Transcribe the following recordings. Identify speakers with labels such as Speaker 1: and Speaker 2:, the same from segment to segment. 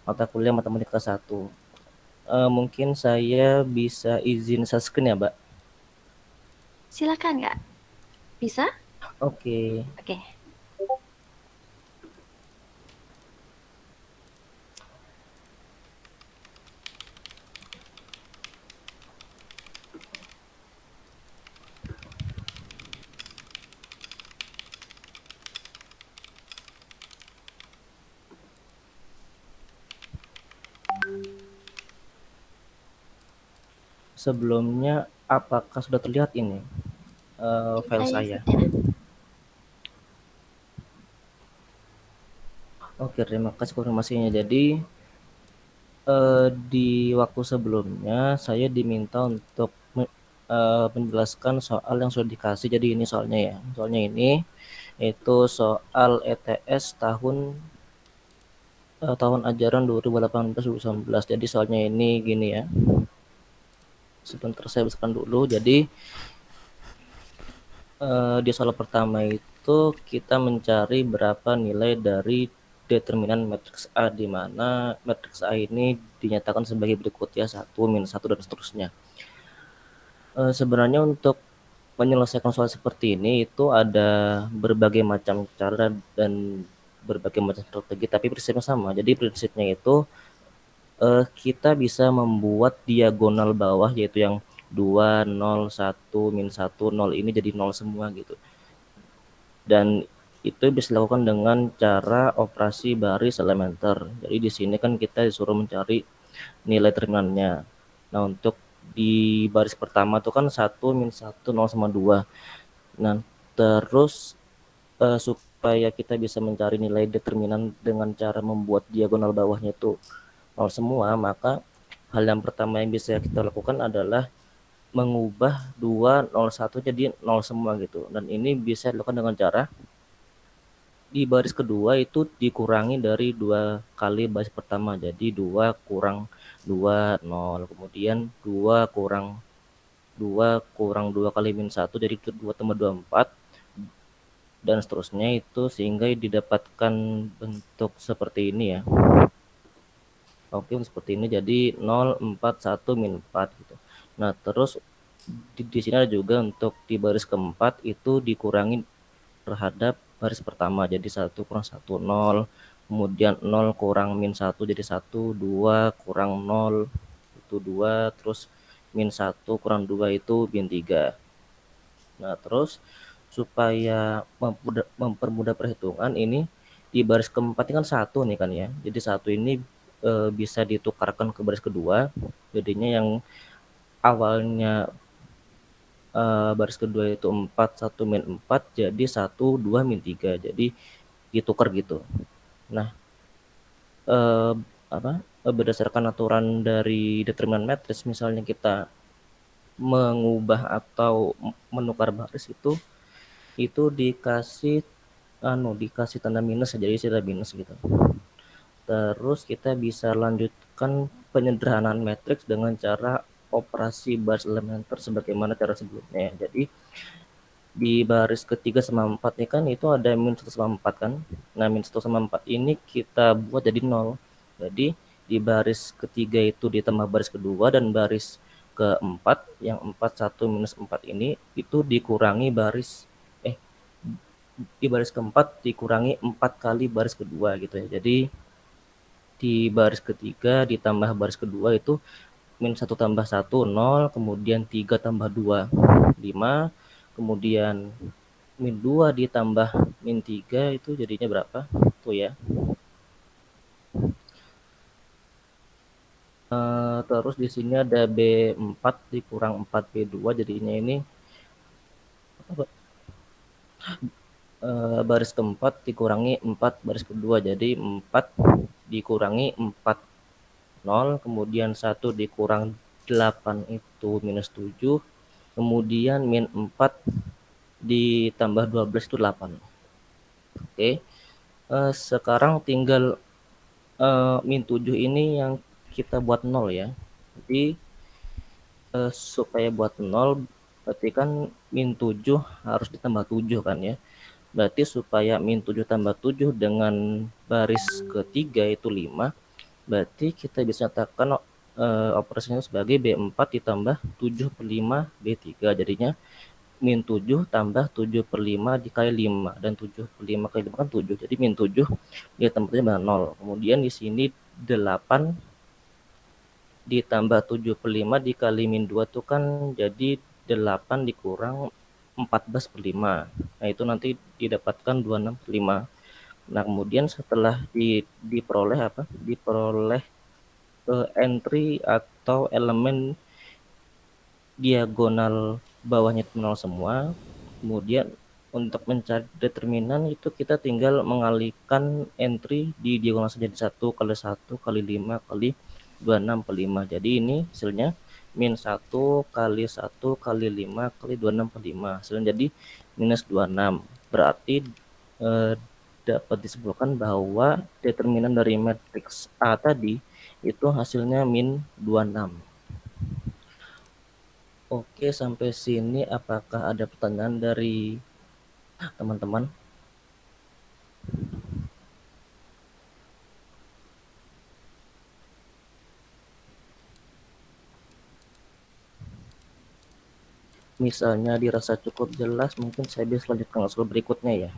Speaker 1: mata kuliah matematika 1. Mungkin saya bisa izin share screen ya, Mbak?
Speaker 2: Silakan, Kak. Bisa?
Speaker 1: Oke.
Speaker 2: Oke.
Speaker 1: Sebelumnya, apakah sudah terlihat ini file
Speaker 2: Saya
Speaker 1: saya?
Speaker 2: sudah.
Speaker 1: Oke, terima kasih konfirmasinya. Jadi, di waktu sebelumnya saya diminta untuk menjelaskan soal yang sudah dikasih. Jadi ini soalnya ya. Soalnya ini itu soal ETS tahun ajaran 2018-2019. Jadi soalnya ini gini ya. Sebentar saya biskan dulu. Jadi di soal pertama itu kita mencari berapa nilai dari determinan matriks A, di mana matriks A ini dinyatakan sebagai berikut ya, 1, minus 1, dan seterusnya. Sebenarnya untuk menyelesaikan soal seperti ini itu ada berbagai macam cara dan berbagai macam strategi, tapi prinsipnya sama. Jadi prinsipnya itu kita bisa membuat diagonal bawah, yaitu yang 2, 0, 1, min 1, 0 ini jadi 0 semua gitu. Dan itu bisa dilakukan dengan cara operasi baris elementer. Jadi di sini kan kita disuruh mencari nilai terminalnya. Nah, untuk di baris pertama itu kan 1, min 1, 0 sama 2. Nah, terus supaya kita bisa mencari nilai determinan dengan cara membuat diagonal bawahnya itu 0 semua, maka hal yang pertama yang bisa kita lakukan adalah mengubah 2, 0, 1 jadi 0 semua gitu. Dan ini bisa dilakukan dengan cara di baris kedua itu dikurangi dari 2 kali baris pertama. Jadi 2 kurang 2, 0. Kemudian 2 kurang 2 kurang 2 kali min 1, jadi 2 tambah 2, 4. Dan seterusnya itu sehingga didapatkan bentuk seperti ini ya. Oke, seperti ini jadi 0, 4, 1, min 4 gitu. Nah, terus di sini ada juga untuk di baris keempat itu dikurangi terhadap baris pertama. Jadi 1 kurang 1, 0. Kemudian 0 kurang min 1 jadi 1, 2 kurang 0 itu 2, terus min 1 kurang 2 itu min 3. Nah, terus supaya mempermudah perhitungan ini di baris keempat ini kan 1 nih kan ya. Jadi 1 ini bisa ditukarkan ke baris kedua. Jadinya yang awalnya baris kedua itu 4, 1, min 4 jadi 1, 2, min 3. Jadi ditukar gitu. Nah, eh, apa berdasarkan aturan dari determinan matriks, misalnya kita mengubah atau menukar baris itu dikasih tanda minus, jadi tanda minus gitu. Terus kita bisa lanjutkan penyederhanaan matriks dengan cara operasi baris elementer sebagaimana cara sebelumnya. Jadi di baris ketiga sama 4 ini kan itu ada minus 1 sama 4 kan. Nah, minus 1 sama 4 ini kita buat jadi 0. Jadi di baris ketiga itu ditambah baris kedua, dan baris keempat yang 4, 1, minus 4 ini itu dikurangi di baris keempat dikurangi 4 kali baris kedua gitu ya. Jadi di baris ketiga ditambah baris kedua itu min 1 tambah 1, 0, kemudian 3 tambah 2, 5, kemudian min 2 ditambah min 3 itu jadinya berapa? Tuh ya. Terus di sini ada B4 dikurang 4B2, jadinya ini baris keempat dikurangi 4 baris kedua, jadi 4 dikurangi 4, 0, kemudian 1 dikurang 8 itu minus 7, kemudian min 4 ditambah 12 itu 8. Oke. Sekarang tinggal min 7 ini yang kita buat 0 ya. Jadi supaya buat 0 berarti kan min 7 harus ditambah 7 kan ya. Berarti supaya min 7 tambah 7 dengan baris ketiga itu 5, berarti kita bisa nyatakan operasinya sebagai B4 ditambah 7/5 B3. Jadinya min 7 tambah 7/5 dikali 5, dan 7/5 kali 5 kan 7, jadi min 7 dia tempatnya 0. Kemudian di sini 8 ditambah 7/5 dikali min 2 itu kan jadi 8 dikurang 14/5. Nah, itu nanti didapatkan 26/5. Nah, kemudian setelah diperoleh entry atau elemen diagonal bawahnya itu 0 semua. Kemudian untuk mencari determinan itu kita tinggal mengalihkan entry di diagonal saja, 1 kali 1 kali 5 kali 26/5. Jadi ini hasilnya min 1 kali 1 kali 5 kali 26/5. Hasilnya jadi minus 26. Berarti dapat disimpulkan bahwa determinan dari matriks A tadi itu hasilnya min 26. Oke, sampai sini apakah ada pertanyaan dari teman-teman? Misalnya dirasa cukup jelas, mungkin saya bisa lanjutkan ke soal berikutnya ya.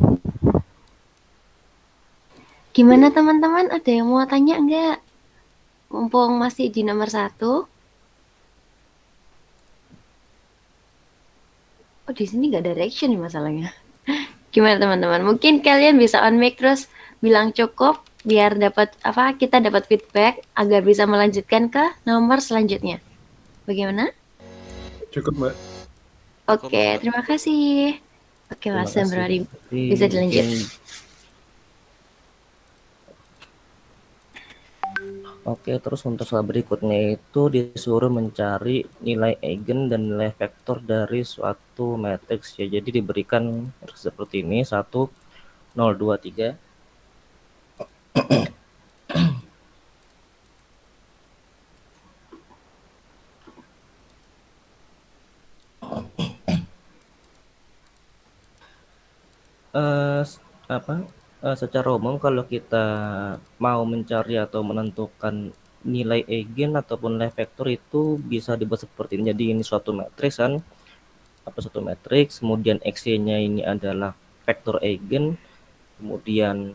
Speaker 2: Gimana teman-teman? Ada yang mau tanya enggak? Mumpung masih di nomor 1. Oh, di sini nggak ada reaction nih masalahnya. Gimana teman-teman? Mungkin kalian bisa on mic terus bilang cukup biar dapat kita dapat feedback agar bisa melanjutkan ke nomor selanjutnya. Bagaimana?
Speaker 3: Cukup, Mbak.
Speaker 2: Oke, terima kasih. Oke,
Speaker 1: Terima
Speaker 2: Mas
Speaker 1: kasih.
Speaker 2: Februari
Speaker 1: Jadi
Speaker 2: bisa dilanjut.
Speaker 1: Oke, terus untuk soal berikutnya itu disuruh mencari nilai eigen dan nilai vektor dari suatu matriks ya. Jadi diberikan seperti ini, 1, 0, 2, 3. Secara umum kalau kita mau mencari atau menentukan nilai eigen ataupun nilai vektor itu bisa dibuat seperti ini. Jadi ini suatu matriks kan, suatu matriks, kemudian X-nya ini adalah vektor eigen, kemudian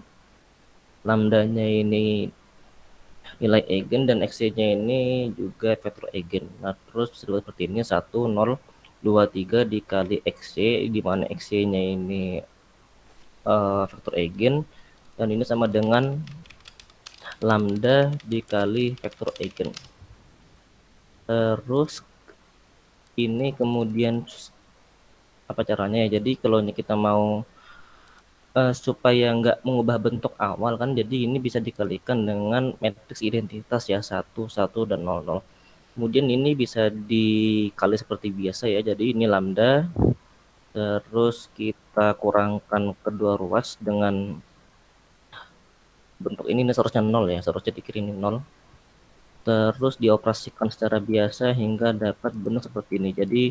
Speaker 1: lambdanya ini nilai eigen, dan X-nya ini juga vektor eigen. Nah, terus seperti ini, 1, 0, 2, 3 dikali X-, di mana X-nya ini vektor eigen, dan ini sama dengan lambda dikali vektor eigen. Terus ini kemudian apa caranya ya? Jadi kalau kita mau supaya nggak mengubah bentuk awal kan, jadi ini bisa dikalikan dengan matriks identitas ya, 1, 1, dan 0, 0. Kemudian ini bisa dikali seperti biasa ya, jadi ini lambda, terus kita kurangkan kedua ruas dengan bentuk ini seharusnya 0 ya, seharusnya dikira ini 0. Terus dioperasikan secara biasa hingga dapat bentuk seperti ini. Jadi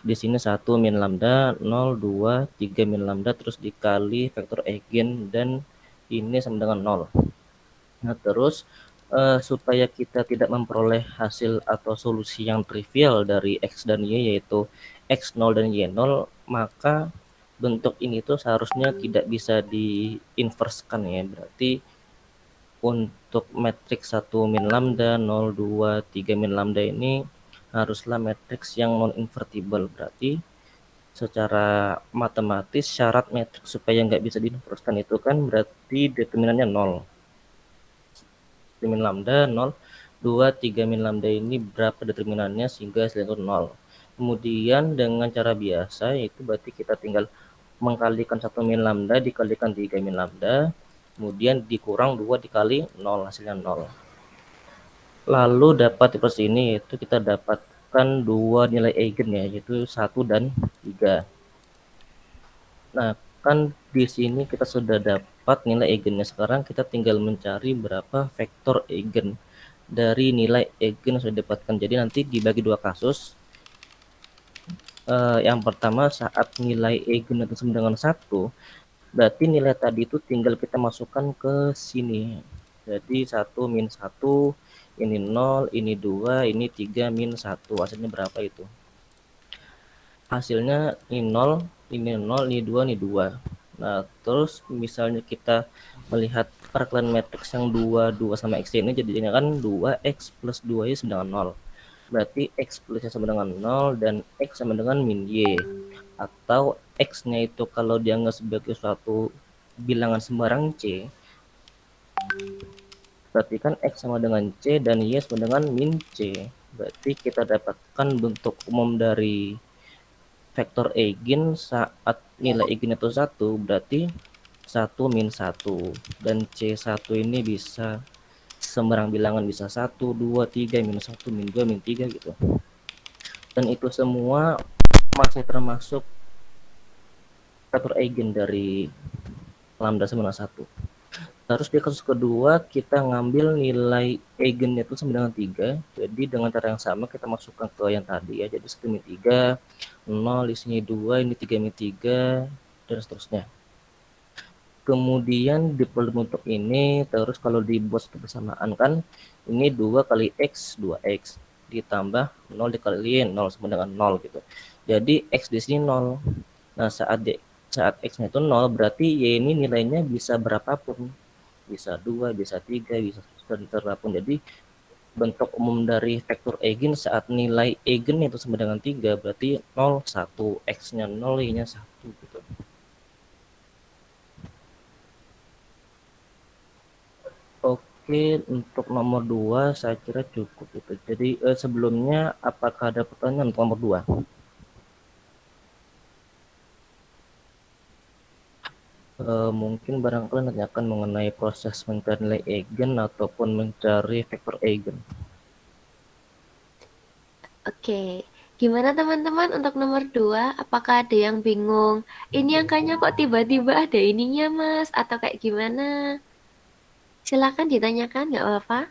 Speaker 1: di sini 1 min lambda, 0, 2, 3 min lambda, terus dikali vektor eigen, dan ini sama dengan 0. Nah, terus supaya kita tidak memperoleh hasil atau solusi yang trivial dari X dan Y, yaitu X0 dan Y0, maka bentuk ini tuh seharusnya tidak bisa diinverskan ya. Berarti untuk matriks 1 min lambda, 0, 2, 3 min lambda ini haruslah matriks yang non-invertible. Berarti secara matematis syarat matriks supaya nggak bisa diinverskan itu kan berarti determinannya 0. Min lambda 0, 2, 3 min lambda ini berapa determinannya sehingga hasilnya itu 0. Kemudian dengan cara biasa itu berarti kita tinggal mengkalikan 1 min lambda dikalikan 3 min lambda, kemudian dikurang 2 dikali 0, hasilnya 0. Lalu dapat seperti ini, itu kita dapatkan dua nilai eigen ya, yaitu 1 dan 3. Nah, kan di sini kita sudah dapat nilai eigennya. Sekarang kita tinggal mencari berapa vektor eigen dari nilai eigen yang sudah didapatkan. Jadi nanti dibagi dua kasus. Yang pertama saat nilai eigen itu sama dengan 1, Berarti nilai tadi itu tinggal kita masukkan ke sini. Jadi 1 min 1, ini 0, ini 2, ini 3 min 1. Hasilnya berapa itu? Hasilnya ini 0, ini 0, ini 2, ini 2. Nah, terus misalnya kita melihat perkalian matriks yang 2, 2 sama X ini jadinya kan 2X plus 2Y sama dengan 0. Berarti X plusnya sama dengan 0 dan X sama dengan min Y. Atau X-nya itu kalau dianggap sebagai suatu bilangan sembarang C, berarti kan X sama dengan C dan Y sama dengan min C. Berarti kita dapatkan bentuk umum dari vektor eigen saat nilai eigen itu 1, berarti 1 min 1. Dan C1 ini bisa sembarang bilangan, bisa 1, 2, 3, minus 1, min 2, min 3 gitu. Dan itu semua masih termasuk vektor eigen dari lambda sama dengan 1. Terus di kasus kedua kita ngambil nilai eigennya itu sama dengan 3. Jadi dengan cara yang sama kita masukkan ke yang tadi ya. Jadi 1 min 3, 0, di sini 2, ini 3 min 3, dan seterusnya. Kemudian di bentuk ini, terus kalau dibuat satu persamaan kan, ini 2 kali X, 2X. Ditambah 0 dikaliin 0 sama dengan 0 gitu. Jadi X di sini 0. Nah saat X-nya itu 0 berarti Y ini nilainya bisa berapapun. Bisa 2, bisa 3, bisa berapapun. Jadi bentuk umum dari vektor eigen saat nilai eigen itu sama dengan 3 berarti 0, 1. X-nya 0, Y-nya 1 gitu. Oke, untuk nomor 2 saya kira cukup itu. Jadi sebelumnya apakah ada pertanyaan untuk nomor 2? Mungkin barangkali nanyakan mengenai proses mencari nilai eigen ataupun mencari vektor eigen.
Speaker 2: Oke, gimana teman-teman untuk nomor 2? Apakah ada yang bingung? Ini angkanya kok tiba-tiba ada ininya, Mas? Atau kayak gimana? Silakan ditanyakan, nggak apa-apa.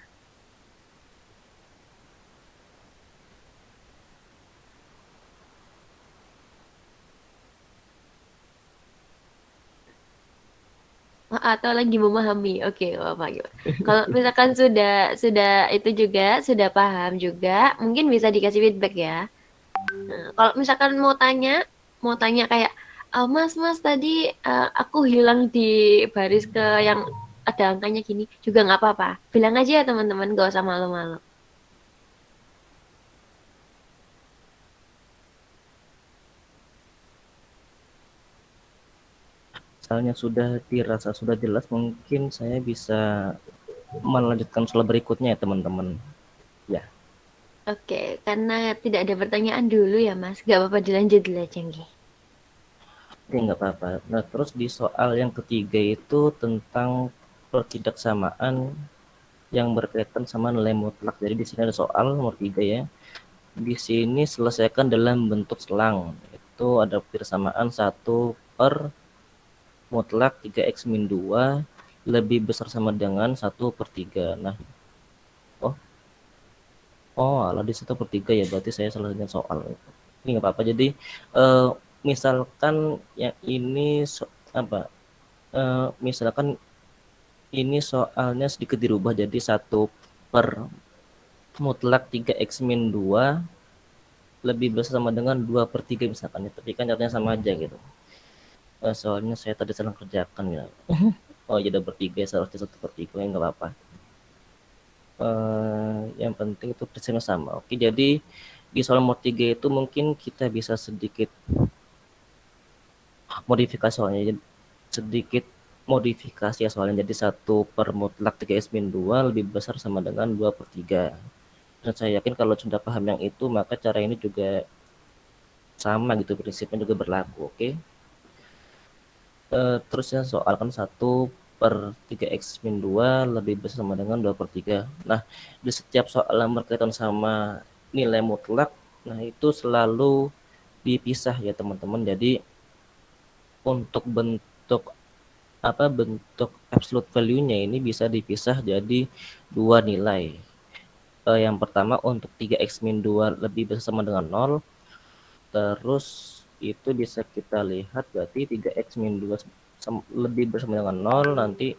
Speaker 2: Atau lagi memahami. Oke, nggak apa-apa. Kalau misalkan sudah itu juga sudah paham juga, mungkin bisa dikasih feedback ya. Nah, kalau misalkan mau tanya kayak, Mas, Mas tadi aku hilang di baris ke yang ada angkanya gini, juga nggak apa-apa. Bilang aja ya teman-teman, gak usah malu-malu.
Speaker 1: Misalnya sudah dirasa sudah jelas, mungkin saya bisa melanjutkan soal berikutnya ya teman-teman. Ya,
Speaker 2: Oke, karena tidak ada pertanyaan dulu ya Mas, gak apa-apa dilanjut dulu aja nggih.
Speaker 1: oke nggak apa-apa. Nah terus di soal yang ketiga itu tentang pertidaksamaan yang berkaitan sama nilai mutlak. Jadi di sini ada soal nomor 3 ya. Di sini selesaikan dalam bentuk selang. Itu ada persamaan 1 per mutlak 3x min 2 lebih besar sama dengan 1/3. Nah, oh, alah di 1/3 ya, berarti saya salah soal. Ini nggak apa-apa. Jadi, misalkan yang ini apa? Misalkan ini soalnya sedikit dirubah jadi 1 per mutlak 3x min 2 lebih besar sama dengan 2/3 misalkan ya. Tapi kan caranya sama aja gitu. Soalnya saya tadi salah kerjakan ya. Oh jadi bertiga seharusnya 1/3 ya nggak apa-apa. Yang penting itu prinsipnya sama. Oke jadi di soal nomor 3 itu mungkin kita bisa sedikit modifikasi soalnya, sedikit modifikasi ya soalnya, jadi 1 per mutlak 3x min 2 lebih besar sama dengan 2/3. Dan saya yakin kalau sudah paham yang itu maka cara ini juga sama gitu, prinsipnya juga berlaku. Oke. Terusnya soal kan 1 per 3x min 2 lebih besar sama dengan 2/3. Nah, di setiap soal yang berkaitan sama nilai mutlak, nah itu selalu dipisah ya teman-teman. Jadi untuk bentuk bentuk absolute value-nya ini bisa dipisah jadi 2 nilai. Yang pertama untuk 3x min 2 lebih besar sama dengan 0. Terus itu bisa kita lihat berarti 3x min 2 lebih bersama dengan 0, nanti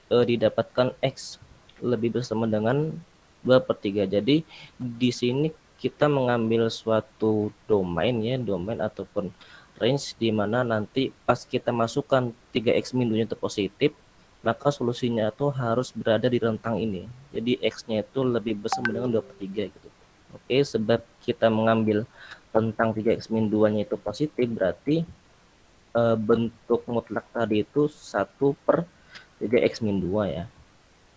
Speaker 1: didapatkan X lebih bersama dengan 2/3. Jadi di sini kita mengambil suatu domain ya, domain ataupun range di mana nanti pas kita masukkan 3x min 2 itu positif, maka solusinya itu harus berada di rentang ini. Jadi x-nya itu lebih besar dengan 2/3 gitu. Oke, sebab kita mengambil rentang 3x min 2-nya itu positif, berarti bentuk mutlak tadi itu 1/3x min 2 ya.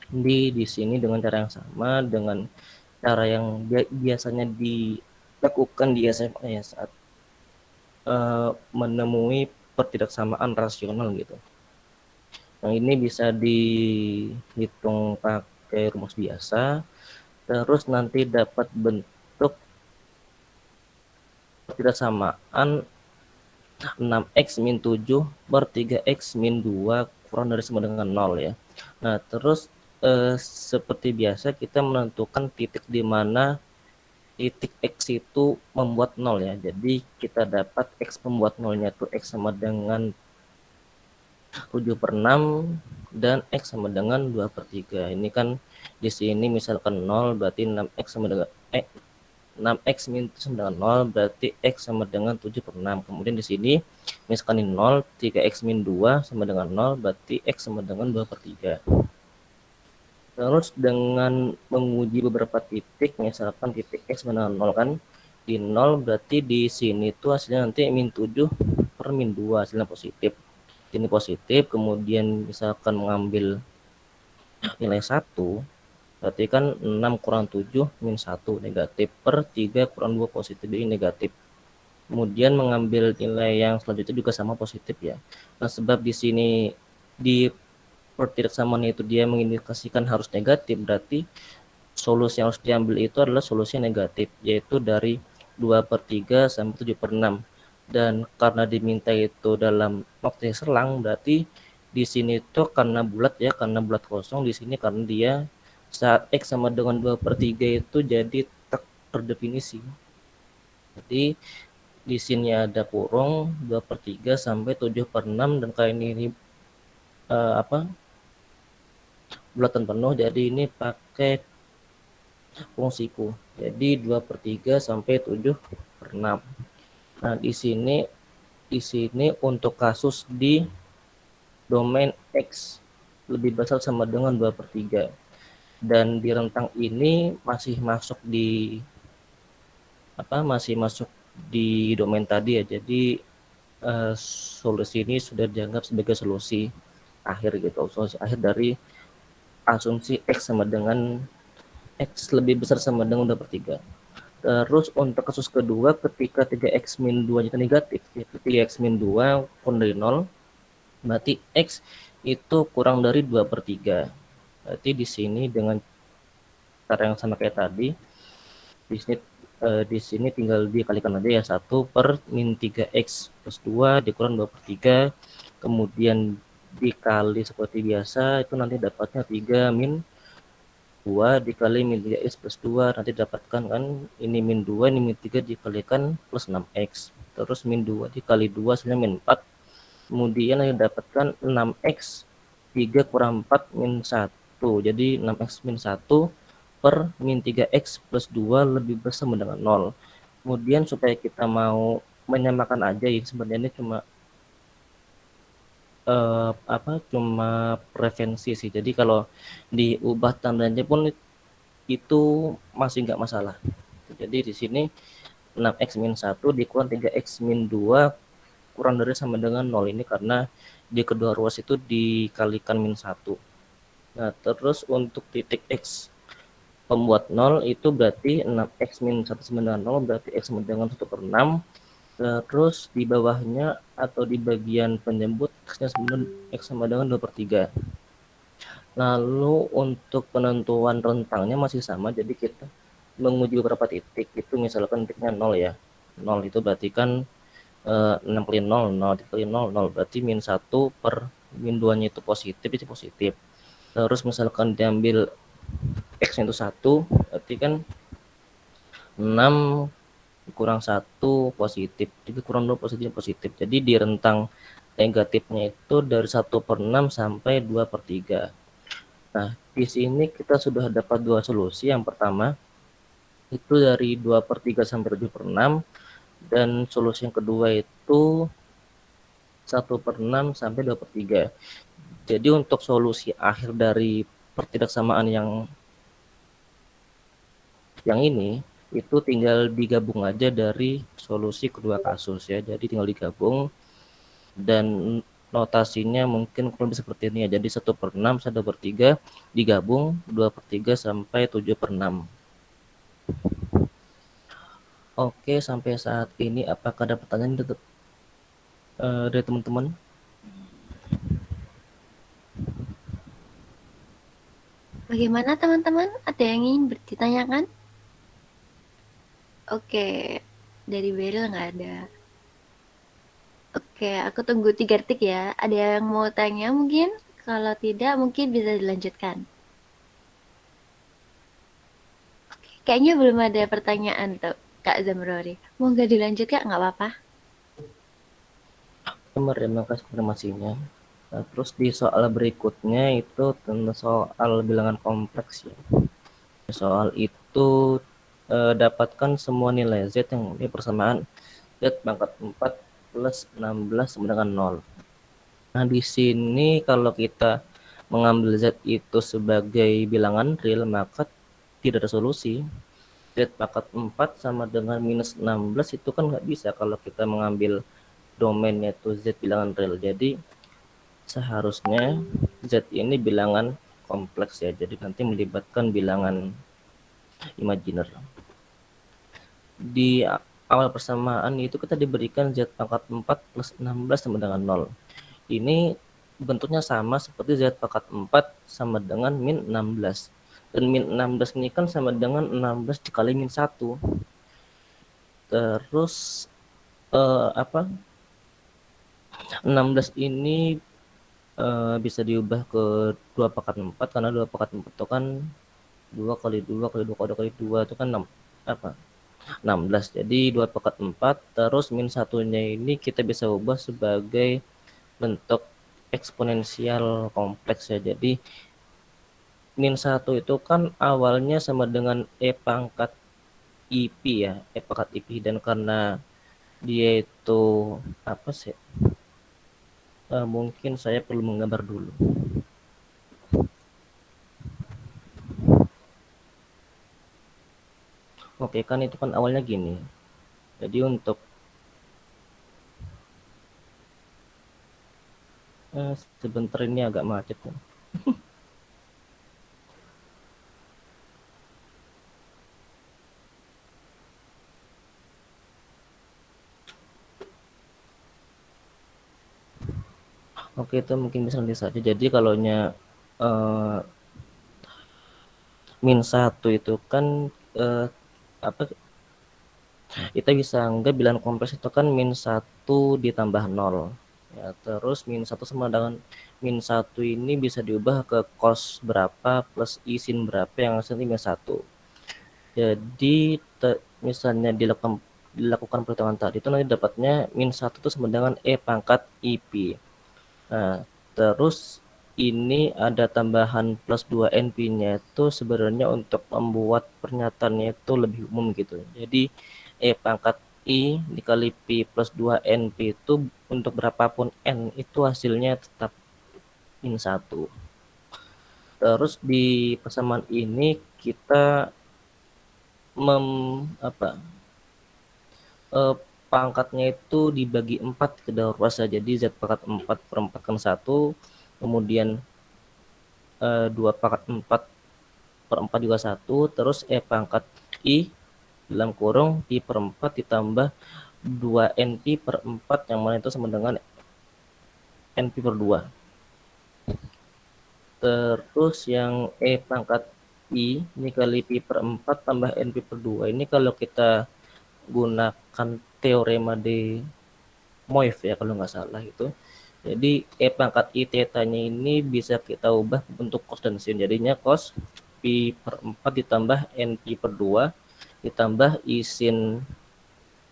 Speaker 1: Di sini dengan cara yang sama, dengan cara yang biasanya dilakukan di SMA ya, saat menemui pertidaksamaan rasional gitu. Yang ini bisa dihitung pakai rumus biasa, terus nanti dapat bentuk pertidaksamaan 6x min 7 per 3x min 2 kurang dari sama dengan 0 ya. Nah, terus seperti biasa kita menentukan titik di mana titik x itu membuat 0 ya. Jadi kita dapat x membuat 0-nya itu x sama dengan 7/6 dan x sama dengan 2/3. Ini kan di sini misalkan 0 berarti 6x sama dengan 6x min sama dengan 0 berarti x sama dengan 7/6. Kemudian di sini misalkan ini 0, 3x min 2 sama dengan 0 berarti x sama dengan 2/3. Terus dengan menguji beberapa titik, misalkan titik x sama dengan 0 kan, di 0 berarti di sini tuh hasilnya nanti min 7 per min 2 hasilnya positif. Ini positif, kemudian misalkan mengambil nilai 1, berarti kan 6 kurang 7 min 1 negatif per 3 kurang 2 positif, ini negatif. Kemudian mengambil nilai yang selanjutnya juga sama positif ya. Nah, sebab di sini di pertidaksamaan itu dia mengindikasikan harus negatif, berarti solusi yang harus diambil itu adalah solusi negatif, yaitu dari 2/3 sampai 7/6. Dan karena diminta itu dalam waktu yang selang, berarti di sini tuh karena bulat ya, karena bulat kosong di sini, karena dia saat x sama dengan 2/3 itu jadi tak terdefinisi. Jadi di sini ada kurung 2/3 sampai 7/6, dan kali ini bulatan penuh, jadi ini pakai fungsiku. Jadi 2/3 sampai 7/6. Nah, di sini untuk kasus di domain X lebih besar sama dengan 2/3. Dan di rentang ini masih masuk di domain tadi ya. Jadi solusi ini sudah dianggap sebagai solusi akhir gitu. Solusi akhir dari asumsi X sama dengan X lebih besar sama dengan 2/3. Terus untuk kasus kedua, ketika 3x min 2 itu negatif, yaitu 3x min 2 kurang dari 0, berarti x itu kurang dari 2/3. Berarti di sini dengan cara yang sama kayak tadi, di sini tinggal dikalikan aja ya, 1 per min 3x plus 2 dikurang 2/3, kemudian dikali seperti biasa, itu nanti dapatnya 3 min 2 dikali min 3x plus 2, nanti dapatkan kan ini min 2, ini min 3 dikalikan plus 6x, terus min 2 dikali 2 hasilnya min 4, kemudian yang dapatkan 6x 3 kurang 4 min 1, jadi 6x min 1 per min 3x plus 2 lebih besar sama dengan 0. Kemudian supaya kita mau menyamakan aja ya, sebenarnya ini cuma prevensi sih. Jadi kalau diubah tandanya pun itu masih nggak masalah. Jadi di sini 6x min 1 dikurang 3x min 2 kurang dari sama dengan 0, ini karena di kedua ruas itu dikalikan min 1. Nah, terus untuk titik x pembuat 0 itu berarti 6x min 1 sama dengan 0, berarti x sama dengan 1/6. Terus di bawahnya atau di bagian penyebut x-nya sama dengan 2/3. Lalu untuk penentuan rentangnya masih sama, jadi kita menguji beberapa titik, itu misalkan titiknya 0 ya. 0 itu berarti kan 6 kali 0, 0 dikali 0, 0 berarti min 1 per min 2-nya itu positif, Terus misalkan diambil x-nya itu 1, berarti kan 6 kurang 1 positif, 3 kurang 2 positif. Jadi di rentang negatifnya itu dari 1/6 sampai 2/3. Nah, di sini kita sudah dapat dua solusi. Yang pertama itu dari 2/3 sampai 7/6, dan solusi yang kedua itu 1/6 sampai 2/3. Jadi untuk solusi akhir dari pertidaksamaan yang ini itu tinggal digabung aja dari solusi kedua kasus ya. Jadi tinggal digabung, dan notasinya mungkin kurang lebih seperti ini ya. Jadi 1/6 sampai 2/3 digabung 2/3 sampai 7/6. Oke, sampai saat ini apakah ada pertanyaan dari teman-teman?
Speaker 2: Bagaimana teman-teman? Ada yang ingin ditanyakan? Oke, dari Beryl nggak ada. Oke, aku tunggu 3 detik ya. Ada yang mau tanya mungkin? Kalau tidak, mungkin bisa dilanjutkan. Oke, kayaknya belum ada pertanyaan tuh, Kak Zamrori. Mau nggak dilanjut, Kak? Nggak apa-apa.
Speaker 1: Terima kasih informasinya. Nah, terus di soal berikutnya itu tentang soal bilangan kompleks ya. Soal itu dapatkan semua nilai Z yang memiliki persamaan Z pangkat 4 plus 16 sama dengan 0. Nah, di sini kalau kita mengambil Z itu sebagai bilangan real, maka tidak ada solusi. Z pangkat 4 sama dengan minus 16 itu kan nggak bisa kalau kita mengambil domainnya itu Z bilangan real. Jadi seharusnya Z ini bilangan kompleks ya. Jadi nanti melibatkan bilangan imajiner. Di awal persamaan itu kita diberikan Z pangkat 4 plus 16 sama dengan 0. Ini bentuknya sama seperti Z pangkat 4 sama dengan min 16. Dan min 16 ini kan sama dengan 16 dikali min 1. Terus 16 ini bisa diubah ke 2 pangkat 4, karena 2 pangkat 4 itu kan 2 kali 2 kali 2 kali 2 kali 2 itu kan 16. Jadi 2 pangkat 4 terus min satunya ini kita bisa ubah sebagai bentuk eksponensial kompleks ya. Jadi min 1 itu kan awalnya sama dengan E pangkat IP ya, E pangkat IP, dan karena dia itu apa sih? Mungkin saya perlu menggambar dulu. Oke, kan itu kan awalnya gini. Jadi untuk sebentar, ini agak macet ya. Oke, itu mungkin bisa nanti saja. Jadi kalau min 1 itu kan apa, kita bisa anggap bilangan kompleks itu kan min 1 ditambah 0 ya. Terus min 1 sama dengan min 1 ini bisa diubah ke cos berapa plus i sin berapa yang hasilnya min 1. Jadi misalnya dilakukan perhitungan tadi itu nanti dapatnya min 1 itu sama dengan E pangkat IP. Nah, terus ini ada tambahan plus 2 NP-nya itu sebenarnya untuk membuat pernyataannya itu lebih umum gitu. Jadi E pangkat I dikali P plus 2 NP itu untuk berapapun N itu hasilnya tetap min 1. Terus di persamaan ini kita pangkatnya itu dibagi 4 ke daur luas. Jadi Z pangkat 4 per 4 kan 1, kemudian 2 pangkat 4 per 4 juga 1, terus E pangkat I dalam kurung I per 4 ditambah 2 NP per 4 yang mana itu sama dengan NP per 2. Terus yang E pangkat I ini kali P per 4 tambah NP per 2. Ini kalau kita gunakan teorema de Moivre ya kalau nggak salah itu. Jadi E pangkat I theta-nya ini bisa kita ubah bentuk cos dan sin. Jadinya cos P per 4 ditambah NP per 2 ditambah I sin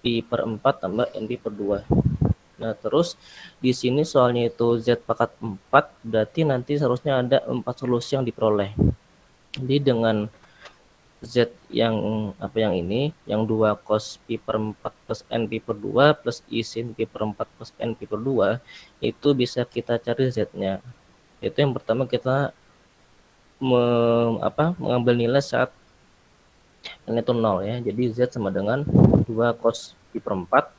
Speaker 1: P per 4 tambah NP per 2. Nah, terus di sini soalnya itu Z pangkat 4, berarti nanti seharusnya ada 4 solusi yang diperoleh. Jadi dengan Z yang yang ini, yang 2 cos pi per 4 plus N pi per 2 plus I sin pi per 4 plus N pi per 2, itu bisa kita cari Z-nya. Itu yang pertama kita mengambil nilai saat N itu 0 ya. Jadi Z sama dengan 2 cos pi per 4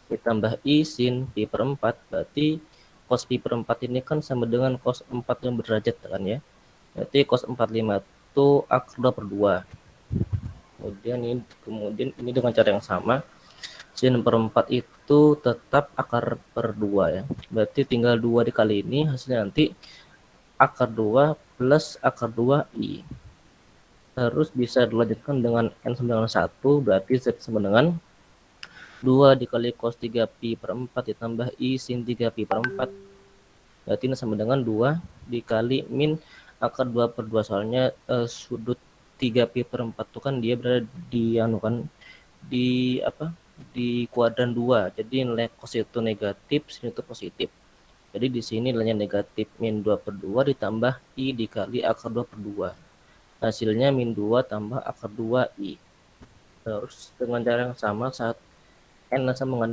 Speaker 1: ditambah I sin pi per 4, berarti cos pi per 4 ini kan sama dengan cos 4 yang berderajat kan ya. Berarti cos 45 itu akar 2 per 2. Kemudian ini dengan cara yang sama, sin per 4 itu tetap akar per 2 ya. Berarti tinggal 2 dikali ini, hasilnya nanti akar 2 plus akar 2i. Terus bisa dilanjutkan dengan n sama dengan 1, berarti Z sama dengan 2 dikali cos 3pi per 4 ditambah I sin 3pi per 4. Berarti ini sama dengan 2 dikali min akar 2 per 2. Soalnya sudut 3pi per 4 itu kan dia berada di di kuadran 2. Jadi nilai cos itu negatif, sin itu positif. Jadi di sini nilainya negatif min 2 per 2 ditambah I dikali akar 2 per 2. Hasilnya min 2 tambah akar 2i. Terus dengan cara yang sama saat N sama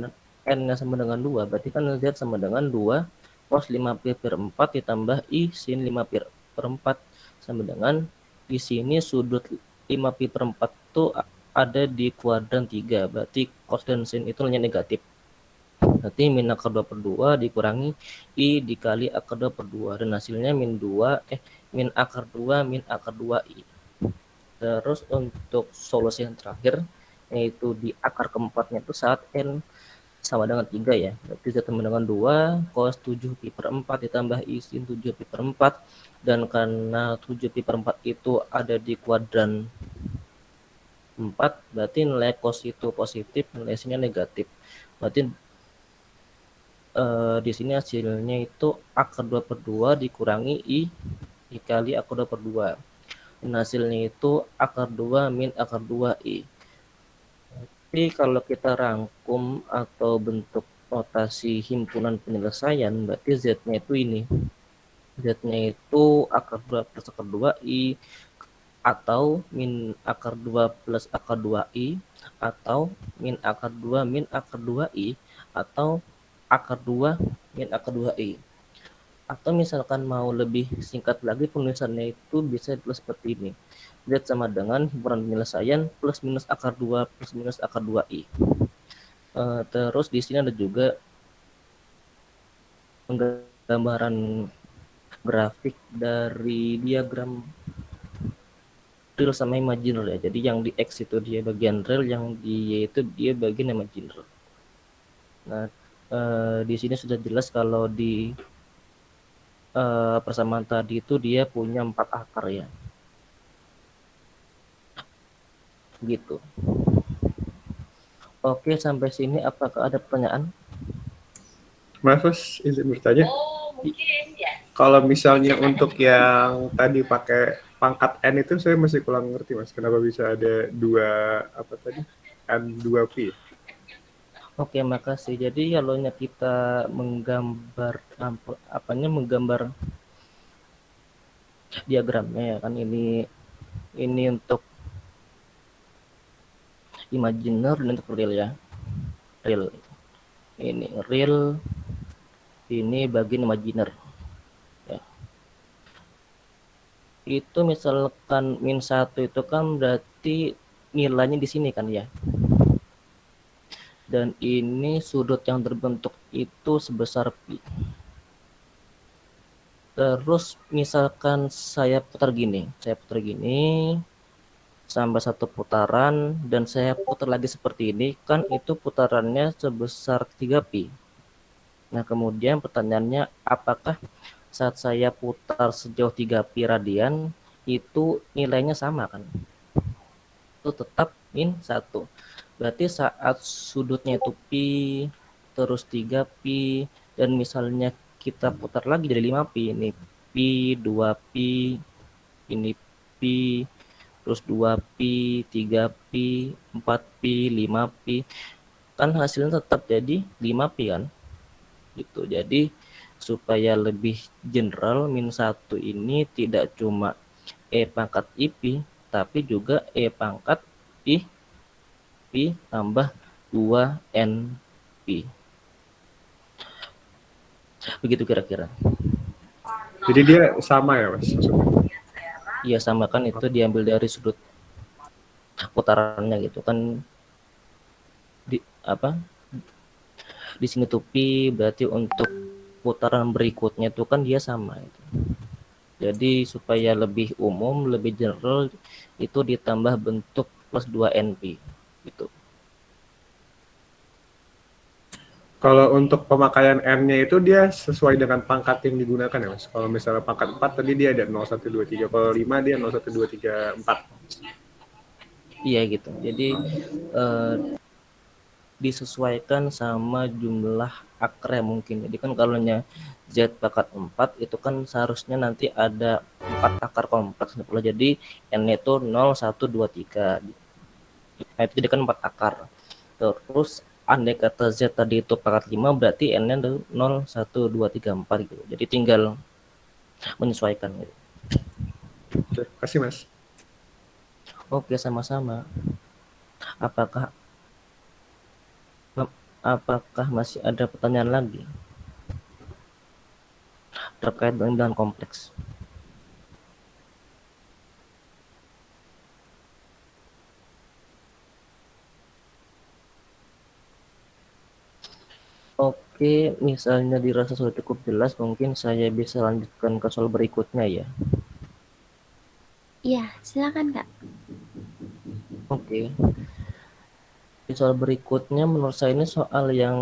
Speaker 1: dengan 2, berarti kan Z sama dengan 2 cos 5pi per 4 ditambah I sin 5pi per 4 sama dengan di sini sudut 5pi per 4 itu ada di kuadran 3, berarti cos dan sin itu nilainya negatif. Berarti min akar 2 per 2 dikurangi I dikali akar 2 per 2 dan hasilnya min akar 2 min akar 2i. Terus untuk solusi yang terakhir yaitu di akar keempatnya itu saat N sama dengan 3 ya. Berarti Z sama dengan 2 cos 7pi per 4 ditambah I sin 7pi per 4. Dan karena 7pi per 4 itu ada di kuadran 4, berarti nilai cos itu positif, nilai sinnya negatif. Berarti di sini hasilnya itu akar 2 per 2 dikurangi I dikali akar 2 per 2. Dan hasilnya itu akar 2 min akar 2i. Tapi kalau kita rangkum atau bentuk notasi himpunan penyelesaian, berarti Z-nya itu ini. Z-nya itu akar 2 plus akar 2i, atau min akar 2 plus akar 2i, atau min akar 2 min akar 2i, atau akar 2 min akar 2i. Atau misalkan mau lebih singkat lagi penulisannya itu bisa ditulis seperti ini. Z sama dengan himpunan penyelesaian plus minus akar 2 plus minus akar 2i. Terus di sini ada juga penggambaran grafik dari diagram real sama imaginer ya. Jadi yang di X itu dia bagian real, yang di Y itu dia bagian imaginer. Nah, di sini sudah jelas kalau di persamaan tadi itu dia punya 4 akar ya. Gitu. Oke, sampai sini apakah ada pertanyaan?
Speaker 3: Mas, izin bertanya.
Speaker 2: Mungkin ya.
Speaker 3: Kalau misalnya untuk yang tadi pakai pangkat N itu saya masih kurang ngerti, Mas. Kenapa bisa ada N2pi?
Speaker 1: Oke, makasih. Jadi kalau kita menggambar diagramnya ya kan, ini untuk imaginer dan untuk real ya. Real. Ini real, ini bagian imaginer. Ya. Itu misalkan min 1 itu kan berarti nilainya di sini kan ya. Dan ini sudut yang terbentuk itu sebesar pi. Terus misalkan saya putar gini sampai 1 putaran dan saya putar lagi seperti ini, kan itu putarannya sebesar 3pi. Nah, kemudian pertanyaannya, apakah saat saya putar sejauh 3pi radian itu nilainya sama kan? Itu tetap min 1. Berarti saat sudutnya itu pi, terus 3pi, dan misalnya kita putar lagi jadi 5pi, ini pi, 2pi, ini pi, terus 2pi, 3pi, 4pi, 5pi, kan hasilnya tetap jadi 5pi kan. gitu. Jadi supaya lebih general, min 1 ini tidak cuma E pangkat IP, tapi juga E pangkat I tambah 2NP. Begitu kira-kira.
Speaker 3: Jadi dia sama ya Mas maksudnya?
Speaker 1: Iya, sama kan, itu diambil dari sudut putarannya gitu kan, di apa di sini tuh pi, berarti untuk putaran berikutnya itu kan dia sama gitu. Jadi supaya lebih umum, lebih general, itu ditambah bentuk plus 2NP gitu.
Speaker 3: Kalau untuk pemakaian N-nya itu dia sesuai dengan pangkat yang digunakan ya Mas? Kalau misalnya pangkat 4 tadi dia ada 0123, kalau 5 dia 01234.
Speaker 1: Iya gitu. Jadi eh, disesuaikan sama jumlah akar mungkin. Jadi kan kalau Z pangkat 4 itu kan seharusnya nanti ada 4 akar kompleks. Jadi N itu 0, 1, 2, 3. Nah, itu jadi kan 4 akar. Terus andai kata Z tadi itu pangkat 5, berarti N-nya 0, 1, 2, 3, 4 gitu. Jadi tinggal menyesuaikan gitu.
Speaker 3: Terima kasih Mas.
Speaker 1: Oke, sama-sama. Apakah apakah masih ada pertanyaan lagi terkait dengan bilangan kompleks? Oke, misalnya dirasa sudah cukup jelas, mungkin saya bisa lanjutkan ke soal berikutnya ya.
Speaker 2: Iya, silakan Kak.
Speaker 1: Oke. Di soal berikutnya menurut saya ini soal yang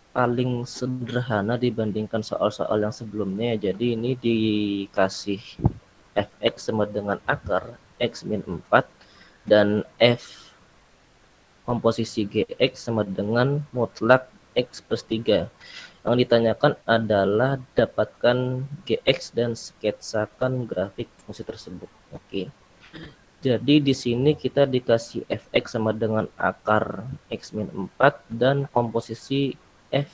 Speaker 1: paling sederhana dibandingkan soal-soal yang sebelumnya. Jadi ini dikasih fx sama dengan akar x min 4 dan f komposisi gx sama dengan mutlak x plus 3. Yang ditanyakan adalah dapatkan gx dan sketsakan grafik fungsi tersebut. Oke. Jadi di sini kita dikasih fx sama dengan akar x min 4 dan komposisi f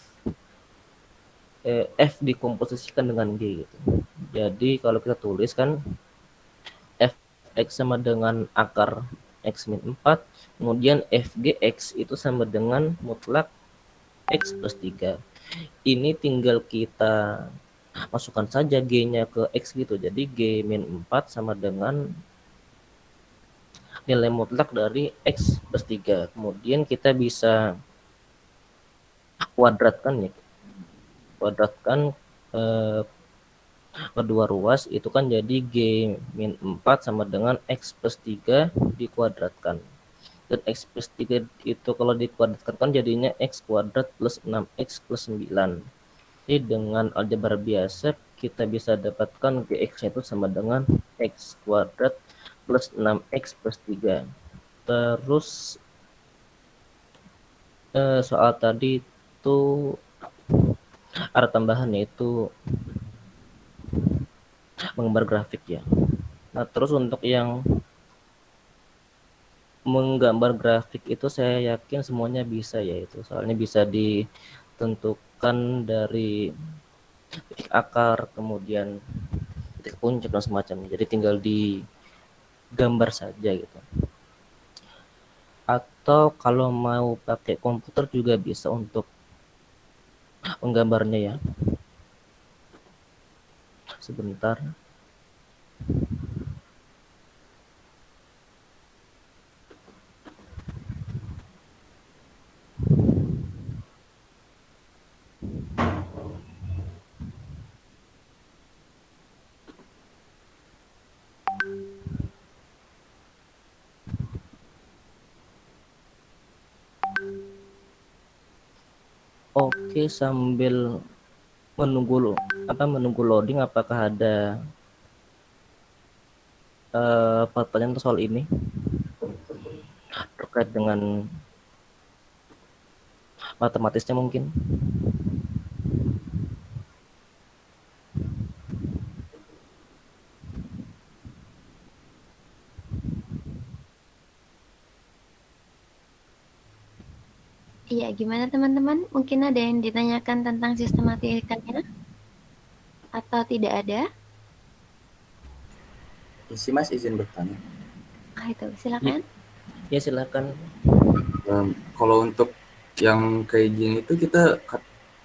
Speaker 1: f dikomposisikan dengan g gitu. Jadi kalau kita tulis kan fx sama dengan akar x min 4, kemudian fgx itu sama dengan mutlak x plus 3. Ini tinggal kita masukkan saja g-nya ke x gitu. Jadi g min 4 sama dengan nilai mutlak dari x plus 3. Kemudian kita bisa kuadratkan ya. Kuadratkan eh, kedua ruas itu kan jadi g min 4 sama dengan x plus 3 dikuadratkan. Dan x plus 3 itu kalau dikuadratkan kan jadinya x kuadrat plus 6x plus 9. Jadi dengan aljabar biasa kita bisa dapatkan gx itu sama dengan x kuadrat plus 6x plus 3. Terus soal tadi itu ada tambahan yaitu menggambar grafik ya. Nah, terus untuk yang menggambar grafik itu saya yakin semuanya bisa ya itu. Soalnya bisa ditentukan dari titik akar, kemudian titik puncak dan semacamnya. Jadi tinggal digambar saja gitu. Atau kalau mau pakai komputer juga bisa untuk menggambarnya ya. Sebentar. Oke, sambil menunggu loading, apakah ada pertanyaan soal ini terkait dengan matematisnya mungkin?
Speaker 2: Iya, gimana teman-teman? Mungkin ada yang ditanyakan tentang sistematikanya atau tidak ada?
Speaker 4: Isi Mas izin bertanya.
Speaker 2: Itu silakan.
Speaker 1: Ya silakan.
Speaker 4: Kalau untuk yang kayak gini itu kita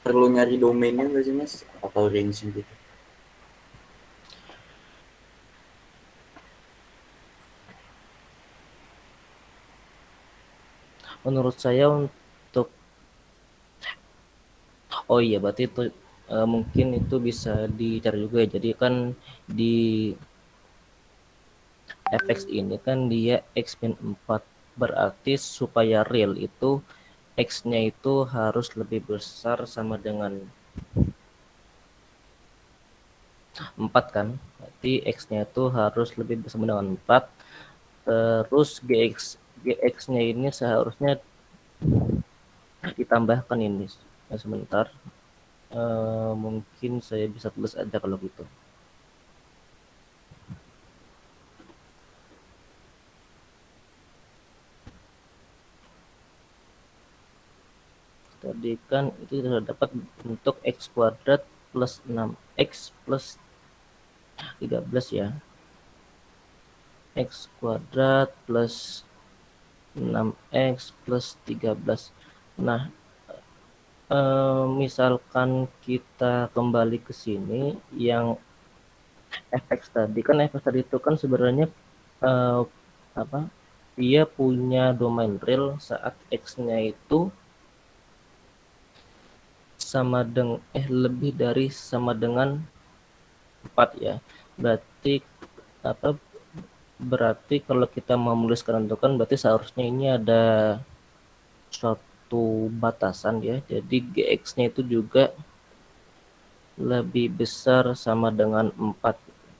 Speaker 4: perlu nyari domainnya nggak sih Mas? Atau range gitu?
Speaker 1: Menurut saya untuk berarti itu mungkin itu bisa dicari juga ya. Jadi kan di fx ini kan dia x-4, berarti supaya real itu x-nya itu harus lebih besar sama dengan 4 kan. Berarti x-nya itu harus lebih besar dengan 4. Terus gx-nya ini seharusnya ditambahkan ini. Nah, sebentar. Mungkin saya bisa tulis aja kalau gitu. Tadi kan itu sudah dapat untuk x kuadrat plus 6x plus 13 ya. X kuadrat plus 6x plus 13. Nah, misalkan kita kembali ke sini, yang fx tadi kan itu kan sebenarnya dia punya domain real saat x-nya itu sama dengan lebih dari sama dengan 4 ya. Berarti kalau kita mau menuliskan itu kan berarti seharusnya ini ada suatu batasan ya. Jadi gx-nya itu juga lebih besar sama dengan 4.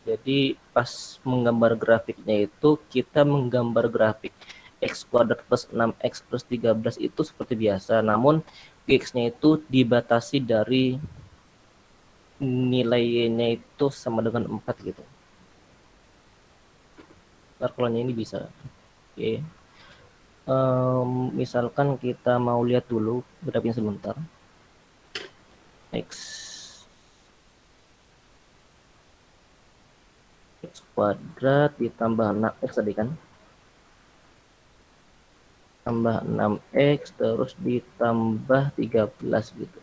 Speaker 1: Jadi pas menggambar grafiknya itu kita menggambar grafik x kuadrat plus 6x plus 13 itu seperti biasa. Namun gx-nya itu dibatasi dari nilainya itu sama dengan 4 gitu. Ntar kalau ini bisa. Oke. Misalkan kita mau lihat dulu grafiknya sebentar. X kuadrat ditambah 6x tadi kan. Tambah 6x terus ditambah 13 gitu.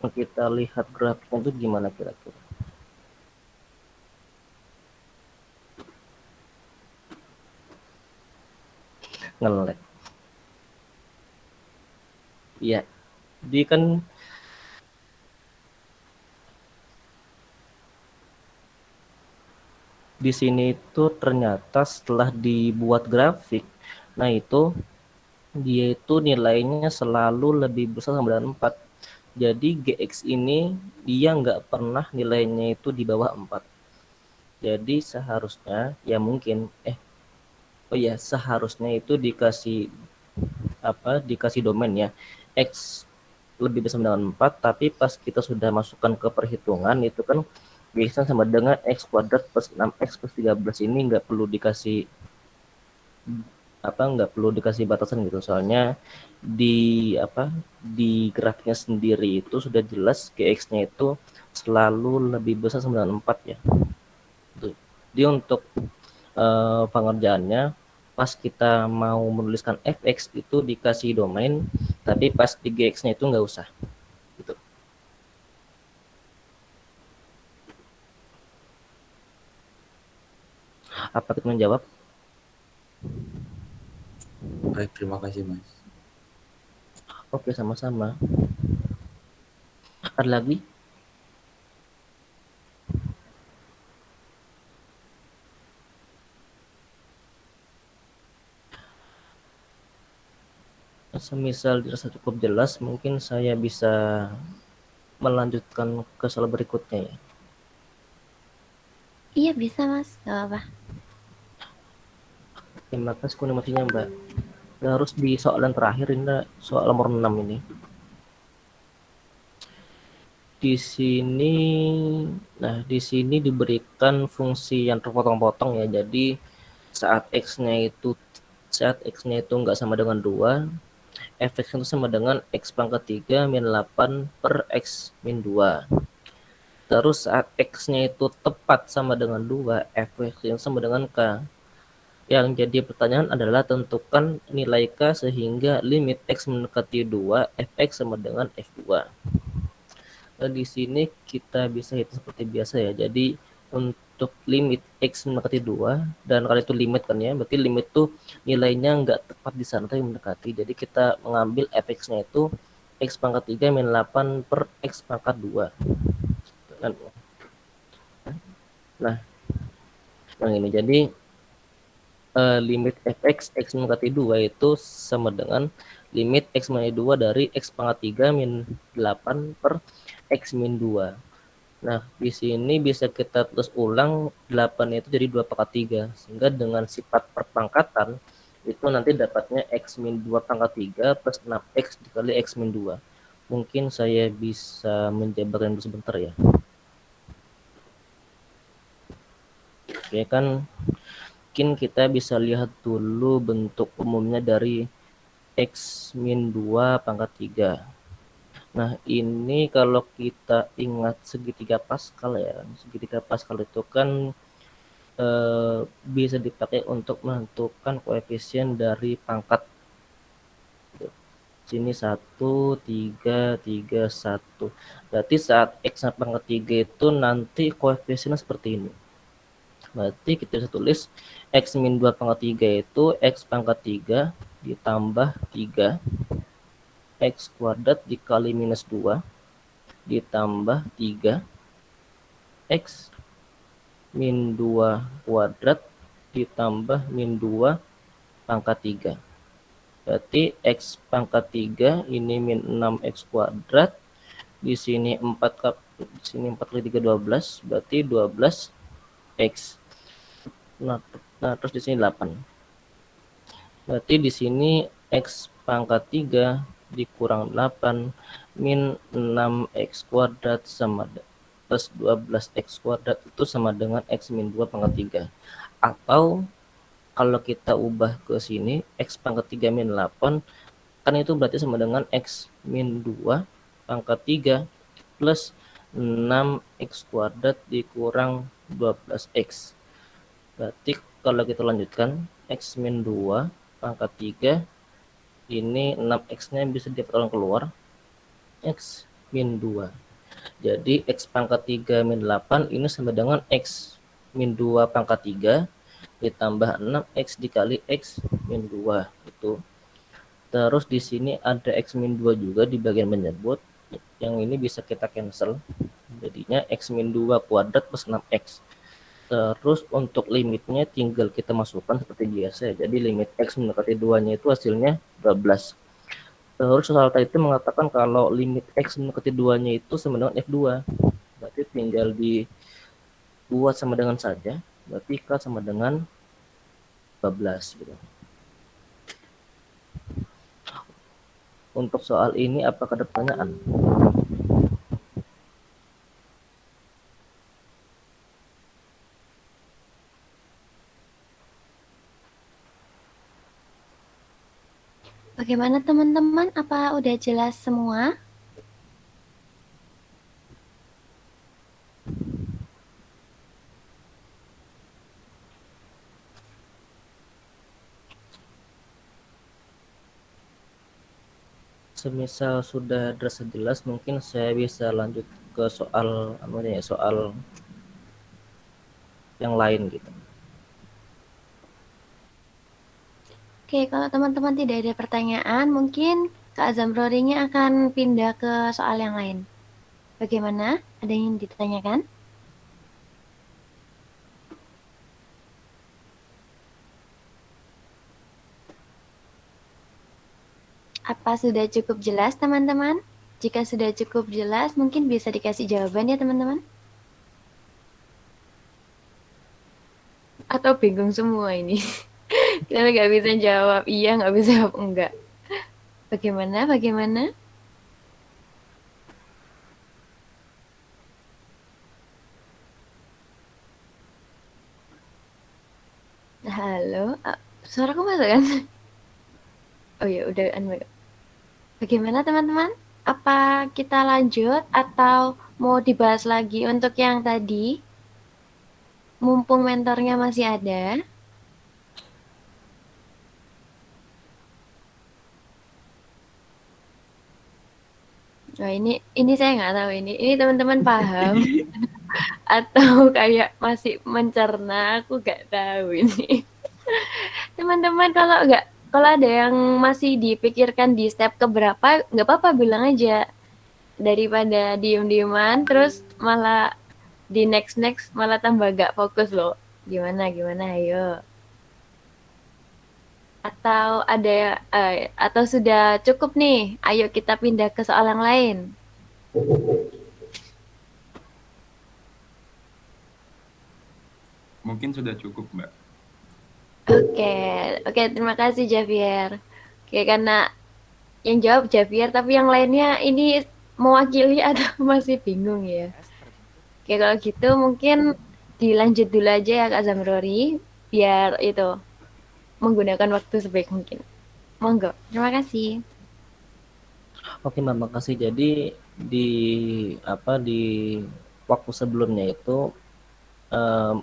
Speaker 1: Kita lihat grafiknya itu gimana kira-kira. Nge-lag. Iya. Jadi kan di sini itu ternyata setelah dibuat grafik, nah itu dia itu nilainya selalu lebih besar sama dengan 4. Jadi gx ini dia nggak pernah nilainya itu di bawah 4. Jadi seharusnya ya mungkin seharusnya itu dikasih domain ya x lebih besar dengan 4, tapi pas kita sudah masukkan ke perhitungan itu kan gx sama dengan x kuadrat plus 6x plus 13 ini nggak perlu dikasih batasan gitu, soalnya di grafiknya sendiri itu sudah jelas gx-nya itu selalu lebih besar sama dengan 4 ya. Jadi untuk pengerjaannya pas kita mau menuliskan fx itu dikasih domain, tapi pas di gx-nya itu nggak usah gitu. Apa kita menjawab?
Speaker 4: Baik, terima kasih Mas.
Speaker 1: Oke, sama-sama. Ada lagi? Semisal dirasa cukup jelas, mungkin saya bisa melanjutkan ke soal berikutnya ya.
Speaker 2: Iya bisa Mas, gak apa-apa.
Speaker 1: Terima kasih konfirmasinya Mbak. Harus di soal yang terakhir ini, soal nomor 6 ini. Di sini diberikan fungsi yang terpotong-potong ya. Jadi saat x-nya itu nggak sama dengan 2, fx itu sama dengan x pangkat 3 min 8 per x min 2. Terus saat x-nya itu tepat sama dengan 2, fx yang sama dengan k. Yang jadi pertanyaan adalah tentukan nilai k sehingga limit x mendekati 2, fx sama dengan f2. Nah, di sini kita bisa hitung seperti biasa ya. Jadi untuk limit x mendekati 2, dan kalau itu limit kan ya, berarti limit tuh nilainya nggak tepat di sana tapi mendekati. Jadi kita mengambil fx-nya itu x pangkat 3 min 8 per x pangkat 2. Nah, yang ini jadi limit fx x mendekati 2 itu sama dengan limit x mendekati 2 dari x pangkat 3 min 8 per x min 2. Nah, di sini bisa kita terus ulang 8 itu jadi 2 pangkat 3. Sehingga dengan sifat perpangkatan itu nanti dapatnya x min 2 pangkat 3 plus 6x dikali x min 2. Mungkin saya bisa menjabarkan dulu sebentar ya. Oke kan, mungkin kita bisa lihat dulu bentuk umumnya dari x min 2 pangkat 3. Nah, ini kalau kita ingat segitiga Pascal ya. Segitiga Pascal itu kan bisa dipakai untuk menentukan koefisien dari pangkat. Sini 1, 3, 3, 1. Berarti saat x pangkat 3 itu nanti koefisiennya seperti ini. Berarti kita bisa tulis x min 2 pangkat 3 itu x pangkat 3 ditambah 3 x kuadrat dikali minus 2 ditambah 3 x min 2 kuadrat ditambah min 2 pangkat 3. Berarti x pangkat 3 ini min 6x kuadrat. Di sini 4 kali 3 12, berarti 12x. Nah, terus di sini 8. Berarti di sini x pangkat 3 dikurang 8 min 6x kuadrat sama plus 12x kuadrat itu sama dengan x min 2 pangkat 3. Atau kalau kita ubah ke sini, x pangkat 3 min 8, kan itu berarti sama dengan x min 2 pangkat 3 plus 6x kuadrat dikurang 12x. Berarti kalau kita lanjutkan, x min 2 pangkat 3, ini 6x-nya bisa dipotong keluar, x min 2. Jadi x pangkat 3 min 8 ini sama dengan x min 2 pangkat 3 ditambah 6x dikali x min 2 itu. Terus di sini ada x min 2 juga di bagian menyebut. Yang ini bisa kita cancel. Jadinya x min 2 kuadrat plus 6x. Terus untuk limitnya tinggal kita masukkan seperti biasa. Jadi limit x mendekati 2-nya itu hasilnya 12. Terus soal tadi itu mengatakan kalau limit x mendekati 2-nya itu sama dengan f2. Berarti tinggal dibuat sama dengan saja. Berarti k sama dengan 12 gitu. Untuk soal ini apakah ada pertanyaan?
Speaker 2: Bagaimana teman-teman? Apa udah jelas semua?
Speaker 1: Semisal sudah terasa jelas, mungkin saya bisa lanjut ke soal soal yang lain gitu.
Speaker 2: Oke, kalau teman-teman tidak ada pertanyaan, mungkin Kak Zamrorinya akan pindah ke soal yang lain. Bagaimana? Ada yang ditanyakan? Apa sudah cukup jelas, teman-teman? Jika sudah cukup jelas, mungkin bisa dikasih jawaban ya, teman-teman. Atau bingung semua ini. Kita nggak bisa jawab iya, nggak bisa jawab enggak. Bagaimana? Bagaimana? Halo, suaraku masuk kan? Oh ya, udah unmic. Bagaimana teman-teman? Apa kita lanjut atau mau dibahas lagi untuk yang tadi? Mumpung mentornya masih ada. Oh, ini saya nggak tahu ini. Ini teman-teman paham atau kayak masih mencerna? Aku nggak tahu ini. Teman-teman kalau ada yang masih dipikirkan di step keberapa, nggak apa-apa bilang aja. Daripada diem-dieman terus malah di next malah tambah gak fokus loh. Gimana ayo. Atau sudah cukup nih. Ayo kita pindah ke soal yang lain.
Speaker 5: Mungkin sudah cukup, Mbak.
Speaker 2: Oke, terima kasih Javier. Oke, karena yang jawab Javier, tapi yang lainnya ini mewakili atau masih bingung ya. Oke, kalau gitu mungkin dilanjut dulu aja ya Kak Zamrori, biar itu menggunakan waktu sebaik mungkin. Monggo, terima kasih.
Speaker 1: Oke Mbak, makasih. Jadi di waktu sebelumnya itu eh,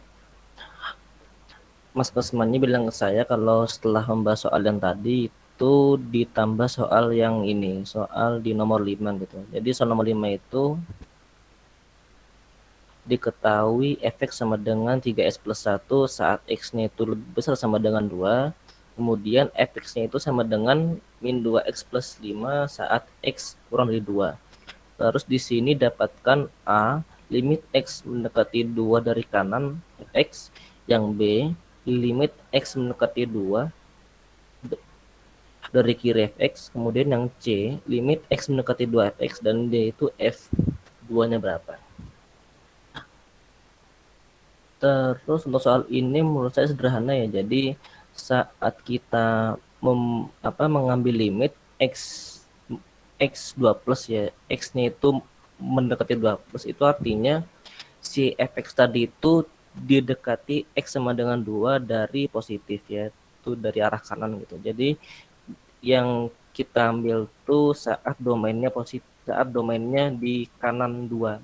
Speaker 1: Mas Kasmannya bilang ke saya kalau setelah membahas soal yang tadi itu ditambah soal yang ini, soal di nomor 5 gitu. Jadi soal nomor 5 itu diketahui efek sama dengan 3x plus 1 saat x-nya itu lebih besar sama dengan 2. Kemudian fx-nya itu sama dengan min 2x plus 5 saat x kurang dari 2. Terus di sini dapatkan A, limit x mendekati 2 dari kanan fx, yang B, limit x mendekati 2 dari kiri fx, kemudian yang C, limit x mendekati 2 fx, dan D itu f2-nya berapa. Terus untuk soal ini menurut saya sederhana ya. Jadi saat kita mengambil limit x 2 plus ya, x-nya itu mendekati 2 plus, itu artinya si fx tadi itu didekati x sama dengan 2 dari positif ya, itu dari arah kanan gitu. Jadi yang kita ambil tuh saat domainnya positif, saat domainnya di kanan 2.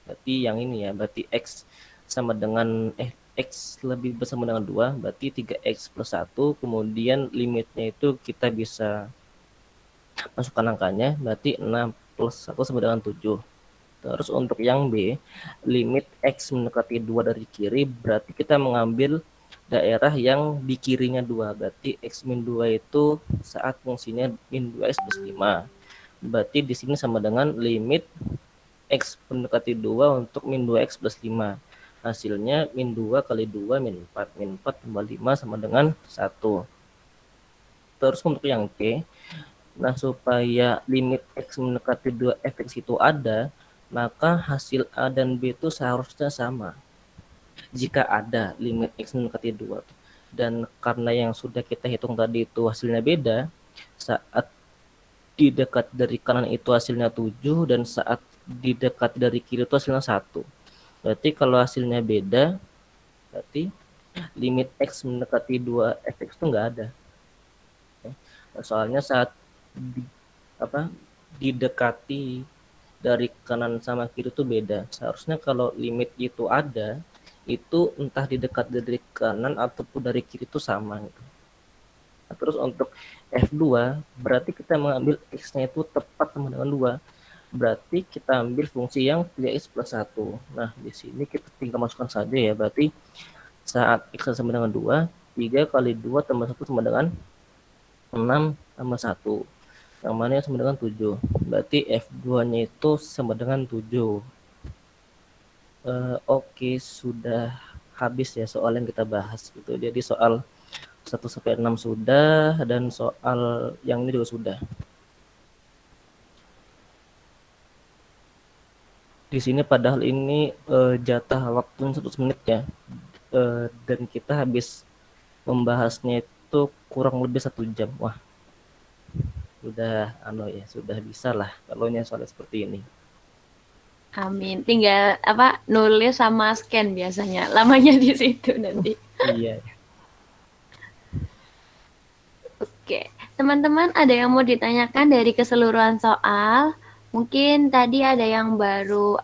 Speaker 1: Berarti yang ini ya, berarti x sama dengan x lebih besar dengan 2, berarti 3x plus 1, kemudian limitnya itu kita bisa masukkan angkanya, berarti 6 plus 1 sama dengan 7. Terus untuk yang B, limit x mendekati 2 dari kiri, berarti kita mengambil daerah yang di kirinya 2, berarti x min 2 itu saat fungsinya min 2x plus 5. Berarti di sini sama dengan limit x mendekati 2 untuk min 2x plus 5. Hasilnya min 2 kali 2 min 4. Min 4 tambah 5 sama dengan 1. Terus untuk yang P, nah supaya limit x mendekati 2 fx itu ada, maka hasil A dan B itu seharusnya sama. Jika ada limit x mendekati 2. Dan karena yang sudah kita hitung tadi itu hasilnya beda, saat di dekat dari kanan itu hasilnya 7, dan saat di dekat dari kiri itu hasilnya 1. Berarti kalau hasilnya beda, berarti limit x mendekati 2 fx itu nggak ada. Soalnya saat didekati dari kanan sama kiri itu beda. Seharusnya kalau limit itu ada, itu entah didekat dari kanan ataupun dari kiri itu sama gitu. Nah, terus untuk f2 berarti kita mengambil x-nya itu tepat sama dengan 2. Berarti kita ambil fungsi yang 3x plus 1. Nah, di sini kita tinggal masukkan saja ya. Berarti saat x sama dengan 2, 3 kali 2 tambah 1 sama dengan 6 tambah 1. Yang mana yang sama dengan 7. Berarti F2-nya itu sama dengan 7. Oke, sudah habis ya soal yang kita bahas gitu. Jadi soal 1 sampai 6 sudah, dan soal yang ini juga sudah. Di sini padahal ini jatah waktu 1 menit ya, dan kita habis membahasnya itu kurang lebih 1 jam. Wah, sudah bisa lah kalau soal seperti ini.
Speaker 2: Amin. Tinggal nulis sama scan biasanya. Lamanya di situ nanti.
Speaker 1: Iya.
Speaker 2: Oke, teman-teman ada yang mau ditanyakan dari keseluruhan soal? Mungkin tadi ada yang baru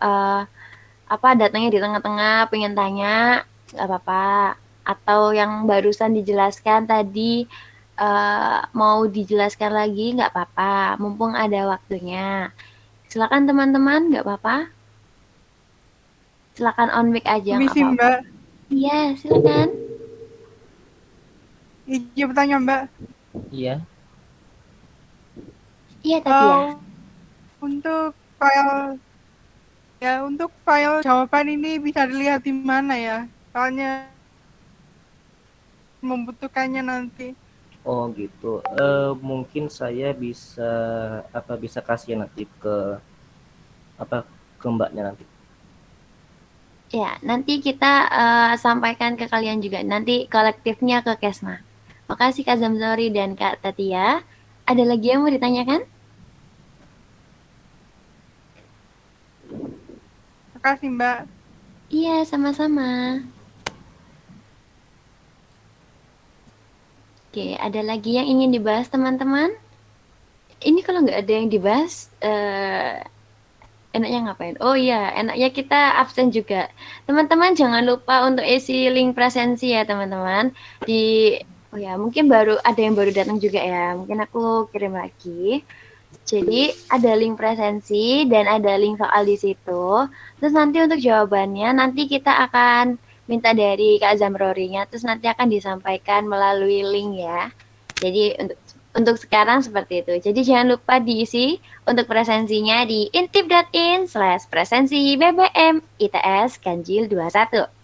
Speaker 2: datangnya di tengah-tengah, pengen tanya, nggak apa-apa. Atau yang barusan dijelaskan tadi mau dijelaskan lagi, nggak apa-apa. Mumpung ada waktunya. Silakan teman-teman, nggak apa-apa. Silakan on mic aja, nggak
Speaker 5: Permisi
Speaker 2: apa-apa.
Speaker 5: Mbak,
Speaker 2: Iya, silakan.
Speaker 5: izin bertanya Mbak.
Speaker 1: Iya.
Speaker 2: Iya tadi ya.
Speaker 5: Untuk file untuk file jawaban ini bisa dilihat di mana ya? Soalnya membutuhkannya nanti.
Speaker 1: Oh gitu. Mungkin saya bisa kasih nanti ke ke mbaknya nanti.
Speaker 2: Ya, nanti kita sampaikan ke kalian juga. Nanti kolektifnya ke Kesma. Makasih Kak Zamzori dan Kak Tatia. Ada lagi yang mau ditanyakan?
Speaker 5: Makasih Mbak.
Speaker 2: Iya, sama-sama. Oke, ada lagi yang ingin dibahas teman-teman? Ini kalau nggak ada yang dibahas, enaknya ngapain? Oh iya, enaknya kita absen juga. Teman-teman jangan lupa untuk isi link presensi ya teman-teman. Oh ya, mungkin ada yang baru datang juga ya. Mungkin aku kirim lagi. Jadi ada link presensi dan ada link soal di situ. Terus nanti untuk jawabannya nanti kita akan minta dari Kak Zamrorinya. Terus nanti akan disampaikan melalui link ya. Jadi untuk sekarang seperti itu. Jadi jangan lupa diisi untuk presensinya di intip.in/presensi BBM ITS Ganjil 21.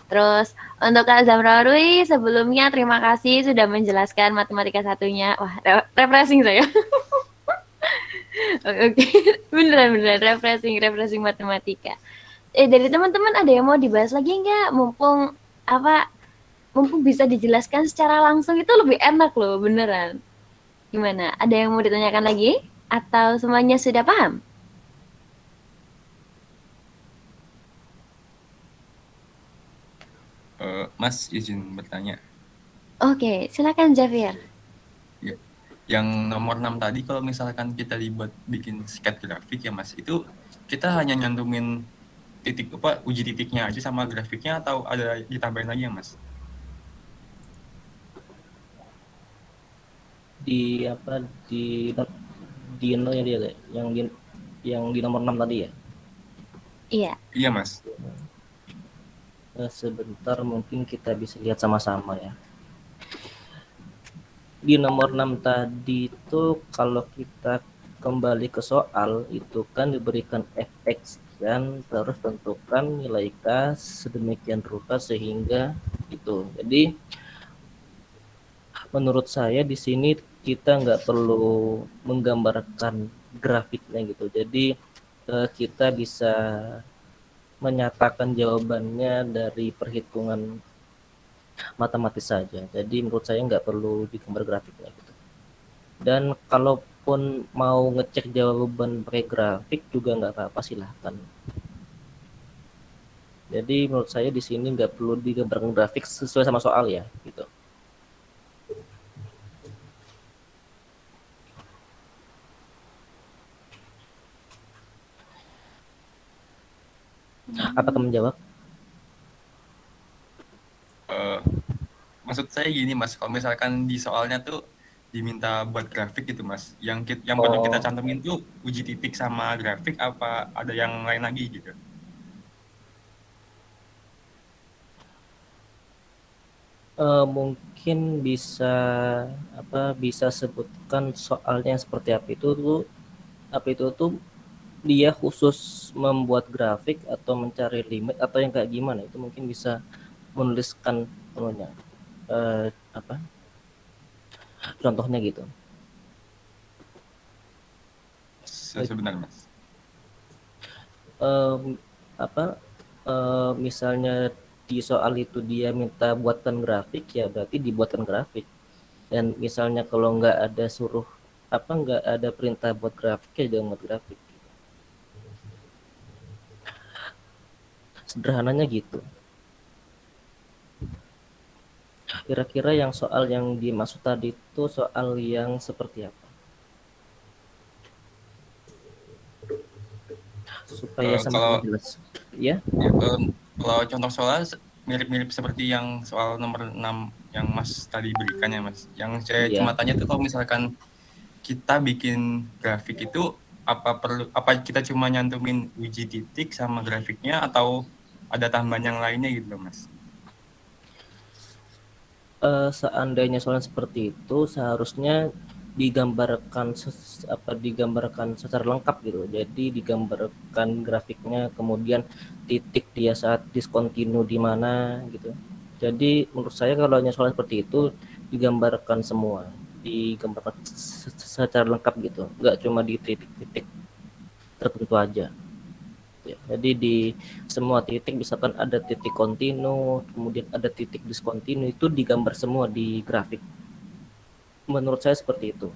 Speaker 2: Terus untuk Kak Zamrori sebelumnya terima kasih sudah menjelaskan matematika satunya. Wah, refreshing saya. Oke, beneran refreshing matematika. Dari teman-teman ada yang mau dibahas lagi nggak? Mumpung bisa dijelaskan secara langsung itu lebih enak loh, beneran. Gimana? Ada yang mau ditanyakan lagi? Atau semuanya sudah paham?
Speaker 6: Mas izin bertanya.
Speaker 2: Oke, silakan Zafir.
Speaker 6: Ya. Yang nomor 6 tadi kalau misalkan kita dibuat bikin sket grafik ya Mas, itu kita hanya nyantumin uji titiknya aja sama grafiknya atau ada ditambahin lagi ya Mas?
Speaker 1: Di inonya dia kayak yang di nomor 6 tadi ya.
Speaker 2: Iya.
Speaker 6: Iya Mas.
Speaker 1: Sebentar mungkin kita bisa lihat sama-sama ya. Di nomor 6 tadi itu kalau kita kembali ke soal itu kan diberikan fx dan terus tentukan nilai k sedemikian rupa sehingga itu. Jadi menurut saya di sini kita nggak perlu menggambarkan grafiknya gitu. Jadi kita bisa menyatakan jawabannya dari perhitungan matematis saja. Jadi menurut saya nggak perlu digambar grafiknya gitu. Dan kalaupun mau ngecek jawaban pakai grafik juga nggak apa-apa, silahkan. Jadi menurut saya di sini nggak perlu digambarkan grafik sesuai sama soal ya gitu. Apakah menjawab?
Speaker 6: Maksud saya gini Mas, kalau misalkan di soalnya tuh diminta buat grafik gitu Mas, yang perlu kita cantumin tuh uji titik sama grafik apa ada yang lain lagi gitu?
Speaker 1: Mungkin bisa sebutkan soalnya seperti apa itu tuh dia khusus membuat grafik atau mencari limit atau yang kayak gimana, itu mungkin bisa menuliskan contohnya gitu.
Speaker 6: Sebentar Mas.
Speaker 1: Misalnya di soal itu dia minta buatkan grafik ya berarti dibuatkan grafik, dan misalnya kalau nggak ada perintah buat grafik ya jangan buat grafik, sederhananya gitu. Kira-kira yang soal yang dimaksud tadi itu soal yang seperti apa? Supaya sama-sama
Speaker 6: Kalau
Speaker 1: jelas. Ya,
Speaker 6: ya, kalau contoh soal mirip-mirip seperti yang soal nomor 6 yang Mas tadi berikan ya Mas. Yang saya
Speaker 1: iya.
Speaker 6: cuma tanya tuh kalau misalkan kita bikin grafik itu apa kita cuma nyantumin uji titik sama grafiknya atau ada tambahan yang lainnya gitu loh Mas.
Speaker 1: Seandainya soalnya seperti itu seharusnya digambarkan secara lengkap gitu. Jadi digambarkan grafiknya, kemudian titik dia saat discontinue di mana gitu. Jadi menurut saya kalau hanya soal seperti itu digambarkan semua, digambarkan secara lengkap gitu, nggak cuma di titik-titik tertentu aja. Ya. Jadi di semua titik misalkan ada titik kontinu, kemudian ada titik diskontinu, itu digambar semua di grafik. Menurut saya seperti itu.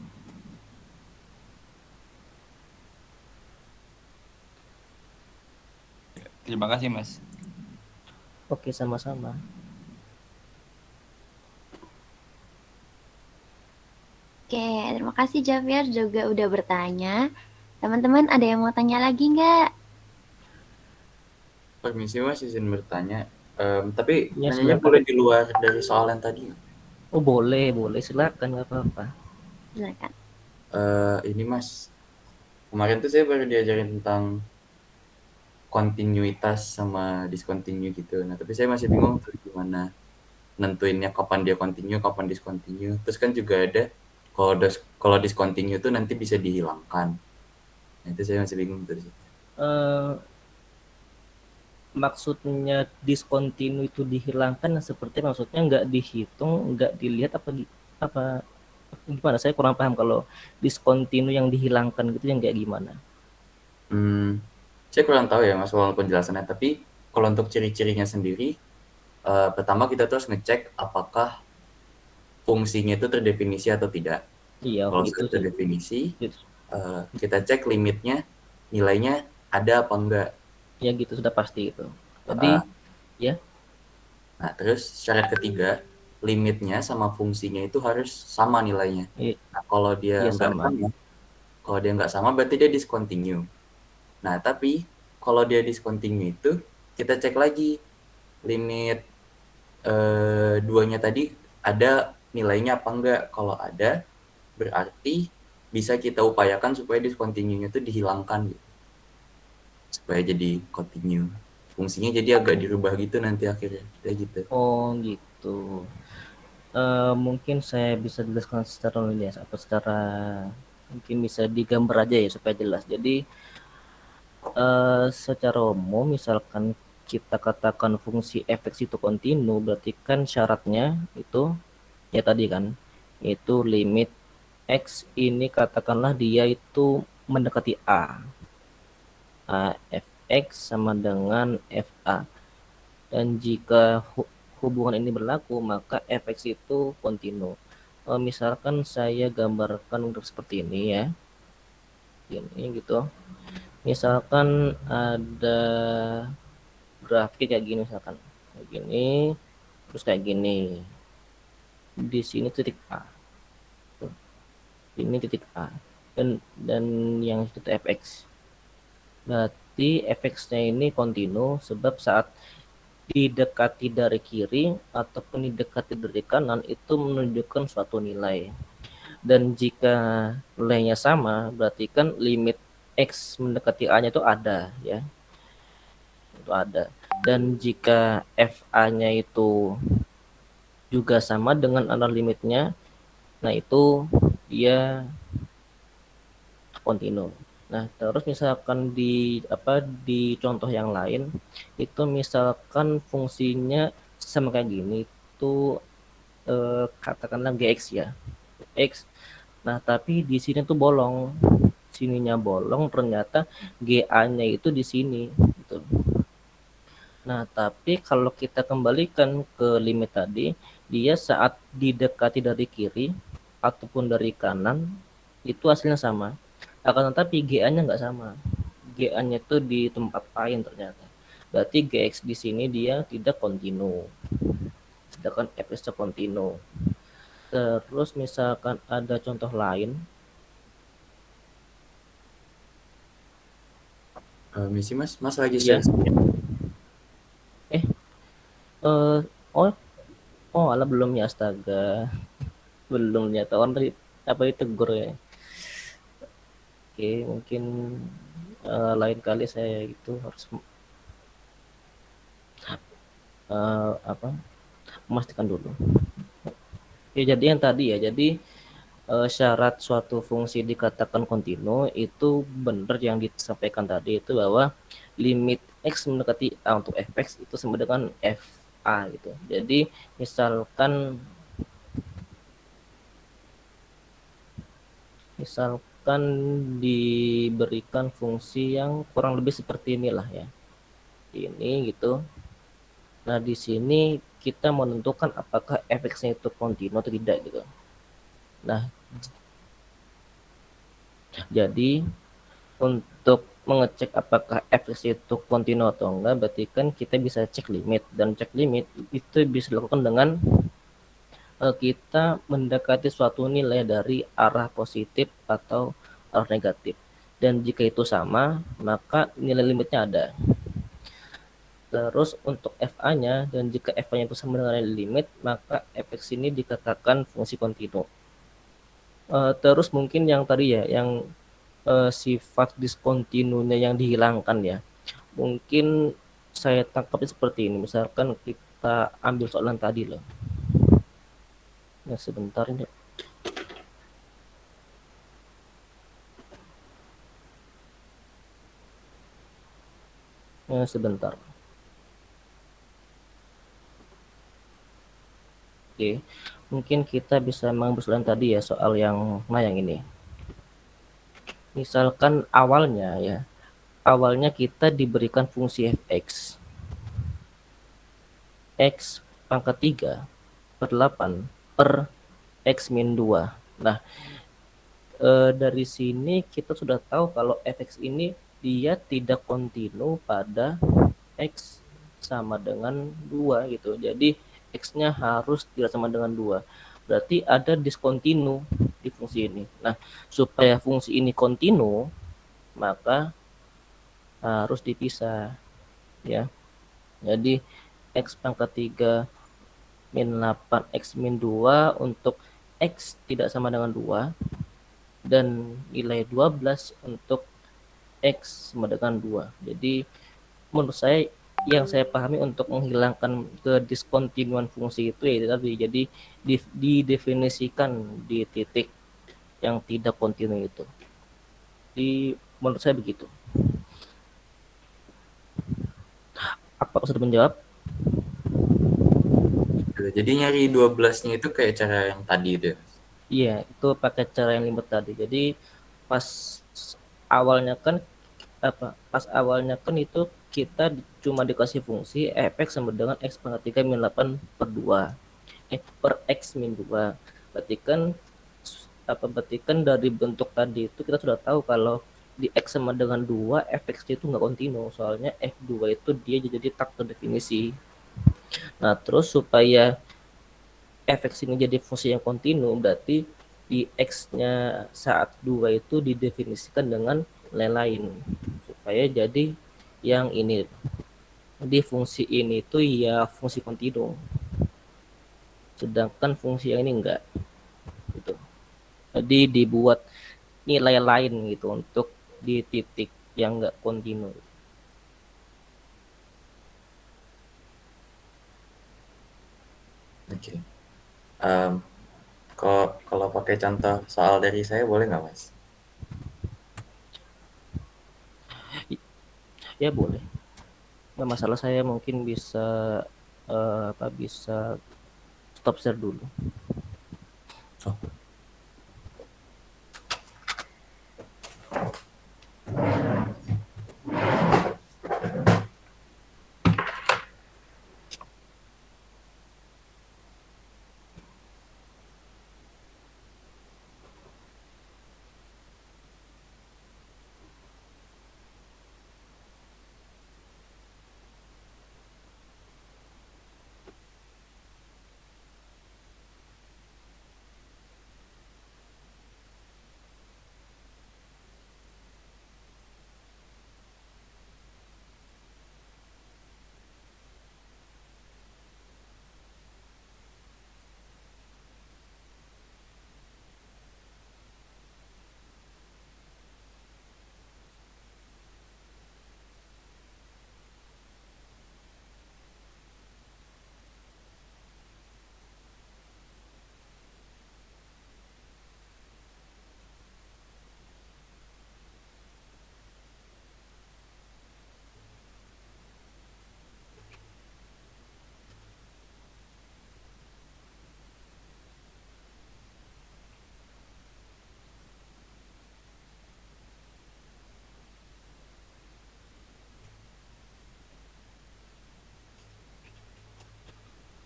Speaker 6: Terima kasih Mas.
Speaker 1: Oke, sama-sama.
Speaker 2: Oke, terima kasih Javier juga udah bertanya. Teman-teman ada yang mau tanya lagi nggak?
Speaker 4: Permisi Mas, izin bertanya. Tapi
Speaker 1: Ya,
Speaker 4: nanyanya
Speaker 1: silakan.
Speaker 4: boleh di luar dari soal yang tadi nggak?
Speaker 1: Oh, boleh, silakan, nggak apa-apa.
Speaker 2: Silakan.
Speaker 4: Ini Mas, kemarin tuh saya baru diajarin tentang kontinuitas sama discontinue gitu. Nah, tapi saya masih bingung tuh gimana nentuinnya kapan dia continue, kapan discontinue. Terus kan juga ada kalau discontinue tuh nanti bisa dihilangkan. Nah, itu saya masih bingung tuh di situ.
Speaker 1: Eh, Maksudnya discontinue itu dihilangkan, seperti maksudnya nggak dihitung, nggak dilihat apa gimana? Saya kurang paham kalau discontinue yang dihilangkan gitu yang kayak gimana.
Speaker 4: Saya kurang tahu ya Mas soal penjelasannya, tapi kalau untuk ciri-cirinya sendiri, pertama kita terus ngecek apakah fungsinya itu terdefinisi atau tidak.
Speaker 1: Iya,
Speaker 4: Kalau
Speaker 1: gitu
Speaker 4: sudah
Speaker 1: sih.
Speaker 4: terdefinisi,
Speaker 1: Gitu.
Speaker 4: kita cek limitnya, nilainya ada apa enggak.
Speaker 1: Ya gitu sudah pasti itu. Jadi ya,
Speaker 4: Nah, terus syarat ketiga, limitnya sama fungsinya itu harus sama nilainya. Nah, kalau dia
Speaker 1: iya
Speaker 4: nggak
Speaker 1: sama.
Speaker 4: sama, berarti dia discontinue. Nah, tapi kalau dia discontinue itu, kita cek lagi limit duanya tadi ada nilainya apa enggak. Kalau ada, berarti bisa kita upayakan supaya discontinue-nya itu dihilangkan gitu. Supaya jadi continue. Fungsinya jadi agak dirubah gitu nanti akhirnya. Kayak gitu.
Speaker 1: Oh gitu. Mungkin saya bisa jelaskan secara linear atau secara mungkin bisa digambar aja ya supaya jelas. Jadi secara umum misalkan kita katakan fungsi fx itu kontinu, berarti kan syaratnya itu ya tadi kan, itu limit x ini katakanlah dia itu mendekati a. Fx sama dengan fa. Dan jika hubungan ini berlaku, maka fx itu kontinu. Misalkan saya gambarkan untuk seperti ini ya. Ini gitu. Misalkan ada grafik kayak gini misalkan. Kayak gini, terus kayak gini. Di sini titik A. Ini titik A. Dan yang itu fx. Berarti fx-nya ini kontinu sebab saat didekati dari kiri ataupun didekati dari kanan itu menunjukkan suatu nilai. Dan jika nilainya sama, berarti kan limit x mendekati a-nya itu ada ya. Itu ada. Dan jika fa-nya itu juga sama dengan analog limitnya, nah itu dia kontinu. Nah, terus misalkan di contoh yang lain itu misalkan fungsinya sama kayak gini itu katakanlah gx ya. X. Nah, tapi di sini tuh bolong. Sininya bolong, ternyata GA-nya itu di sini gitu. Nah, tapi kalau kita kembalikan ke limit tadi, dia saat didekati dari kiri ataupun dari kanan itu hasilnya sama. Akan tetapi GA-nya nggak sama. GA-nya itu di tempat lain ternyata. Berarti GX di sini dia tidak kontinu. sedangkan fx-nya kontinu. Terus misalkan ada contoh lain,
Speaker 4: Misi Mas lagi
Speaker 1: ya,
Speaker 4: share screen.
Speaker 1: eh, oh, alah belum ya, astaga, belum ya, tahun tadi apa ditegur ya. Oke, mungkin lain kali saya itu harus apa memastikan dulu. Ya, jadi yang tadi ya, jadi syarat suatu fungsi dikatakan kontinu itu benar yang disampaikan tadi itu bahwa limit x mendekati a untuk fx itu sama dengan fa gitu. Jadi misalkan diberikan fungsi yang kurang lebih seperti inilah ya. Ini gitu. Nah, di sini kita menentukan apakah fx-nya itu kontinu atau tidak gitu. Nah, jadi untuk mengecek apakah fx itu kontinu atau enggak, berarti kan kita bisa cek limit, dan cek limit itu bisa dilakukan dengan kita mendekati suatu nilai dari arah positif atau arah negatif, dan jika itu sama maka nilai limitnya ada. Terus untuk fa-nya, dan jika fa-nya itu sama dengan nilai limit, maka fx ini dikatakan fungsi kontinu. Terus mungkin yang tadi ya, yang sifat diskontinunya yang dihilangkan ya, mungkin saya tangkapnya seperti ini. Misalkan kita ambil soalan tadi loh. Ya, sebentar ini. Ya, sebentar. Oke, mungkin kita bisa mengambil soalan tadi ya, soal yang ini. Misalkan awalnya kita diberikan fungsi fx x pangkat 3 per 8 per x min 2. Nah, dari sini kita sudah tahu kalau fx ini dia tidak kontinu pada x sama dengan 2 gitu. Jadi x-nya harus tidak sama dengan 2. Berarti ada diskontinu di fungsi ini. Nah, supaya fungsi ini kontinu, maka harus dipisah ya. Jadi x pangkat 3 min 8 x min 2 untuk x tidak sama dengan 2, dan nilai 12 untuk x sama dengan 2. Jadi menurut saya, yang saya pahami untuk menghilangkan kediskontinuan fungsi itu ya tadi, jadi didefinisikan di titik yang tidak kontinu itu. Menurut saya begitu. Apa sudah menjawab?
Speaker 4: Jadi nyari 12-nya itu kayak cara yang tadi itu.
Speaker 1: Iya, itu pakai cara yang limit tadi. Jadi pas awalnya kan itu kita cuma dikasih fungsi fx sama dengan x pangkat 3 min 8 per 2. Per x min 2. Berarti kan dari bentuk tadi itu kita sudah tahu kalau di x sama dengan 2 fx itu nggak kontinu, soalnya f2 itu dia jadi tak terdefinisi. Nah, terus supaya fx ini jadi fungsi yang kontinu, berarti di x-nya saat 2 itu didefinisikan dengan nilai lain supaya jadi yang ini. Jadi fungsi ini itu ya fungsi kontinu, sedangkan fungsi yang ini enggak gitu. Jadi dibuat nilai lain gitu untuk di titik yang enggak kontinu.
Speaker 4: Oke. Kalau pakai contoh soal dari saya boleh nggak, Mas?
Speaker 1: Ya boleh. Nggak masalah, saya mungkin bisa bisa stop share dulu.
Speaker 4: Oh.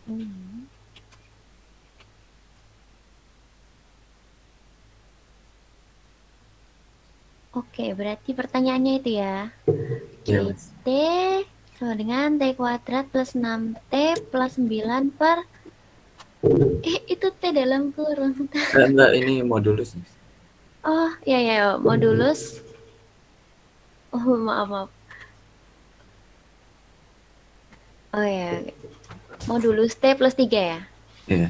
Speaker 2: Hmm. Oke, berarti pertanyaannya itu ya.
Speaker 4: Iya,
Speaker 2: Oke,
Speaker 4: Mas.
Speaker 2: T sama dengan T kuadrat plus 6T plus 9 per... itu T dalam kurung.
Speaker 4: Enggak, ini modulus, Mas.
Speaker 2: Oh, ya ya, modulus. Oh, maaf, maaf. Oh ya, modulus T plus 3 ya.
Speaker 4: Iya.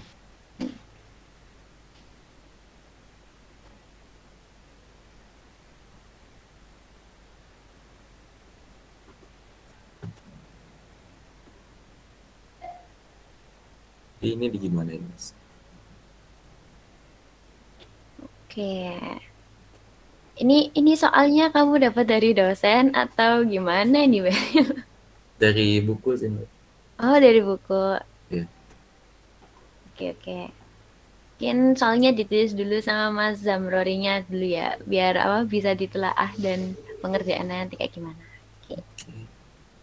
Speaker 4: Ini di gimana ini, Mas?
Speaker 2: Oke. Ini soalnya kamu dapat dari dosen atau gimana nih, Bel?
Speaker 4: Dari buku sih, Mas.
Speaker 2: Oh, dari buku.
Speaker 4: Iya.
Speaker 2: Oke, oke. Mungkin soalnya ditulis dulu sama Mas Zamrorinya dulu ya, biar apa bisa ditelaah dan pengerjaannya nanti kayak gimana. Oke.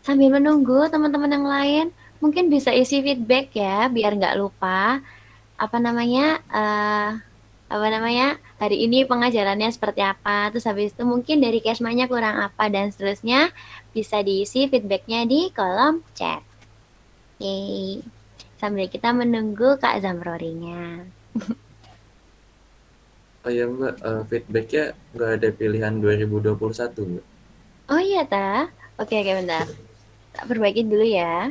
Speaker 2: Sambil menunggu teman-teman yang lain, mungkin bisa isi feedback ya, biar nggak lupa. Apa namanya? Apa namanya? Hari ini pengajarannya seperti apa? Terus habis itu mungkin dari Kesmanya kurang apa dan seterusnya bisa diisi feedbacknya di kolom chat. Oke. Sambil kita menunggu Kak Zamrorinya.
Speaker 4: Oh iya, Mbak, feedbacknya nggak ada pilihan 2021, Mbak.
Speaker 2: Oh iya, ta? Oke, oke, bentar. Tak perbaikin dulu ya.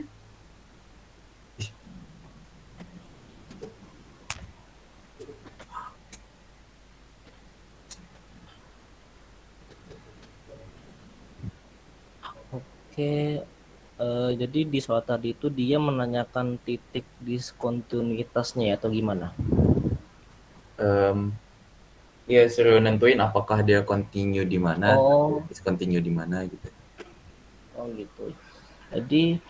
Speaker 1: Oke, jadi di soal tadi itu dia menanyakan titik diskontinuitasnya ya, atau gimana?
Speaker 4: Ya suruh nentuin apakah dia continue di mana,
Speaker 1: Oh,
Speaker 4: discontinue di mana gitu.
Speaker 1: oh gitu. Jadi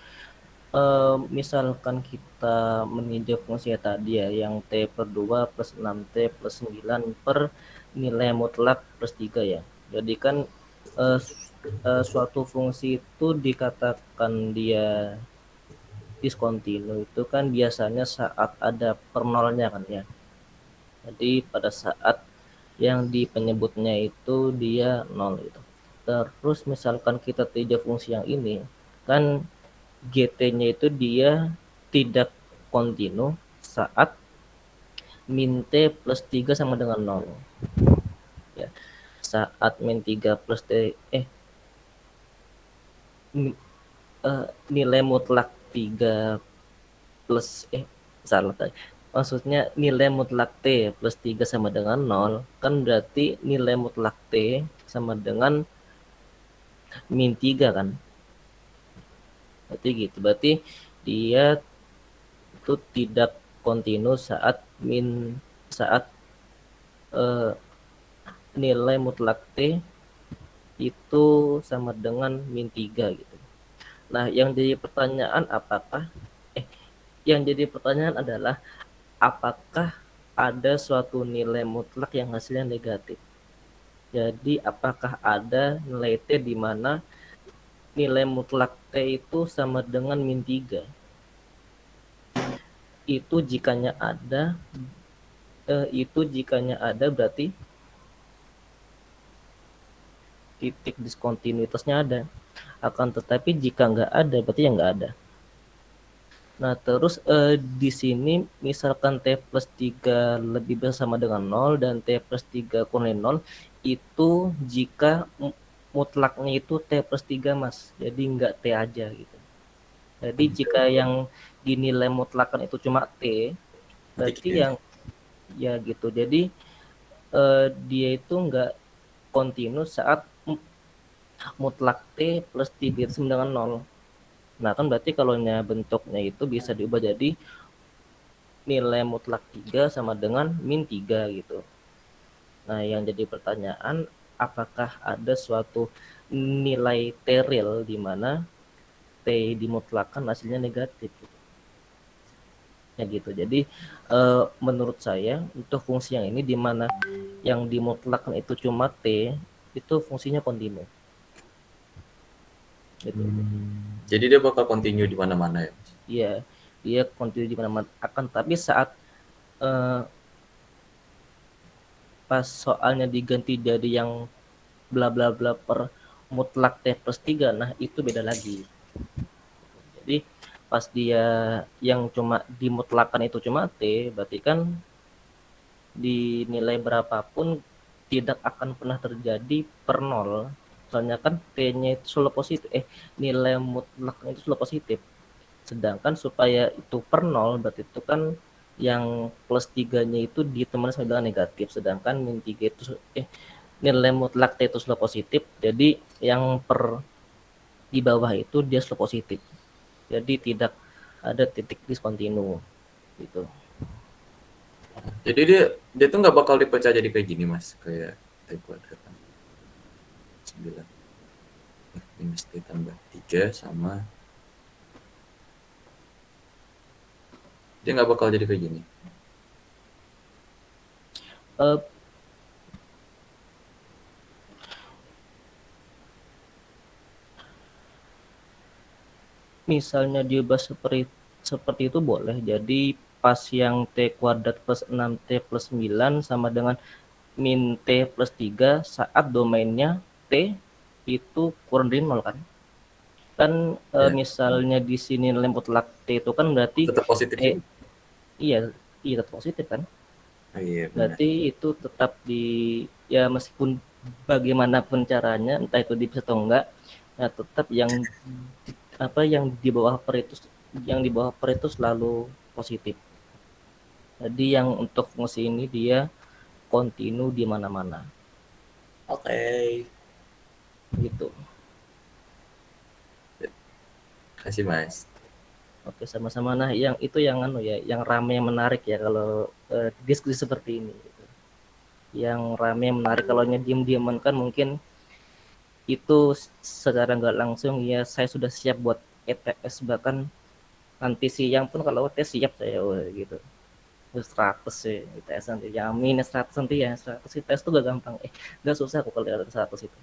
Speaker 1: misalkan kita meninjau fungsi tadi ya, yang T per 2 plus 6T plus 9 per nilai mutlak plus 3 ya. Jadi kan suatu fungsi itu dikatakan dia diskontinu itu kan biasanya saat ada per nolnya kan ya. Jadi pada saat yang di penyebutnya itu dia 0 gitu. Terus misalkan kita tinjau fungsi yang ini, kan GT-nya itu dia tidak kontinu saat min T plus 3 sama dengan 0. Ya. Saat min 3 plus T nilai mutlak 3 plus salah tadi. Maksudnya nilai mutlak T plus 3 sama dengan 0 kan berarti nilai mutlak T sama dengan min 3 kan. Berarti gitu. Berarti dia itu tidak kontinu saat nilai mutlak T itu sama dengan min 3 gitu. Nah, yang jadi pertanyaan adalah apakah ada suatu nilai mutlak yang hasilnya negatif. Jadi apakah ada nilai T di mana nilai mutlak T itu sama dengan min 3? Itu jikanya ada berarti titik diskontinuitasnya ada. Akan tetapi jika nggak ada berarti ya nggak ada. Nah terus di sini misalkan T plus 3 lebih besar sama dengan 0 dan T plus 3 kurang 0 itu jika mutlaknya itu T plus 3 mas. Jadi nggak T aja gitu. Jadi jika yang dinilai mutlakan itu cuma T berarti yang ya gitu. Jadi dia itu nggak kontinu saat mutlak T plus 3 itu sama dengan 0. Nah kan berarti kalau bentuknya itu bisa diubah jadi nilai mutlak 3 sama dengan min 3 gitu. Nah yang jadi pertanyaan apakah ada suatu nilai T real di mana T dimutlakan hasilnya negatif gitu. Ya gitu. Jadi menurut saya untuk fungsi yang ini di mana yang dimutlakan itu cuma T itu fungsinya kontinu. Gitu.
Speaker 4: Jadi dia bakal continue di mana-mana ya?
Speaker 1: Iya. dia kontinu di mana-mana akan, tapi saat eh, pas soalnya diganti jadi yang bla bla bla per mutlak T plus 3, nah itu beda lagi. Jadi pas dia yang cuma dimutlakan itu cuma T, berarti kan di nilai berapapun tidak akan pernah terjadi per nol. Soalnya kan T-nya itu selalu positif, nilai mutlaknya itu selalu positif. Sedangkan supaya itu per nol, berarti itu kan yang plus 3-nya itu ditemani sama dengan negatif. Sedangkan min 3 itu, nilai mutlak T itu selalu positif. Jadi yang per di bawah itu dia selalu positif. Jadi tidak ada titik diskontinu gitu.
Speaker 4: Jadi dia tuh nggak bakal dipecah jadi kayak gini mas, kayak T kuadrat 9 minus T tambah 3 sama, dia nggak bakal jadi kayak gini.
Speaker 1: Eh, misalnya diubah seperti itu boleh. Jadi pas yang T kuadrat plus 6T plus 9 sama dengan min T plus 3 saat domainnya T itu kurang dari 0 kan. Kan
Speaker 4: Ya.
Speaker 1: misalnya di sini nilai mutlak T itu kan berarti
Speaker 4: Tetap positif juga.
Speaker 1: iya tetap positif kan.
Speaker 4: Oh, iya benar.
Speaker 1: Berarti itu tetap ya meskipun bagaimanapun caranya, entah itu dipilih atau enggak, nah tetap yang di bawah per itu selalu positif. Jadi yang untuk fungsi ini dia kontinu di mana-mana.
Speaker 4: Oke.
Speaker 1: Gitu.
Speaker 4: Kasih mas.
Speaker 1: Oke, sama-sama. Nah, yang itu yang yang ramai yang menarik ya kalau diskusi seperti ini. Gitu. Yang ramai yang menarik kalau diem-dieman kan mungkin itu secara nggak langsung ya saya sudah siap buat ETS, bahkan nanti siang pun kalau tes siap saya gitu. 100 sih ITS nanti, yang minus 100 nanti ya 100 ITS tuh gak gampang, gak susah kok kalau ada 100 itu.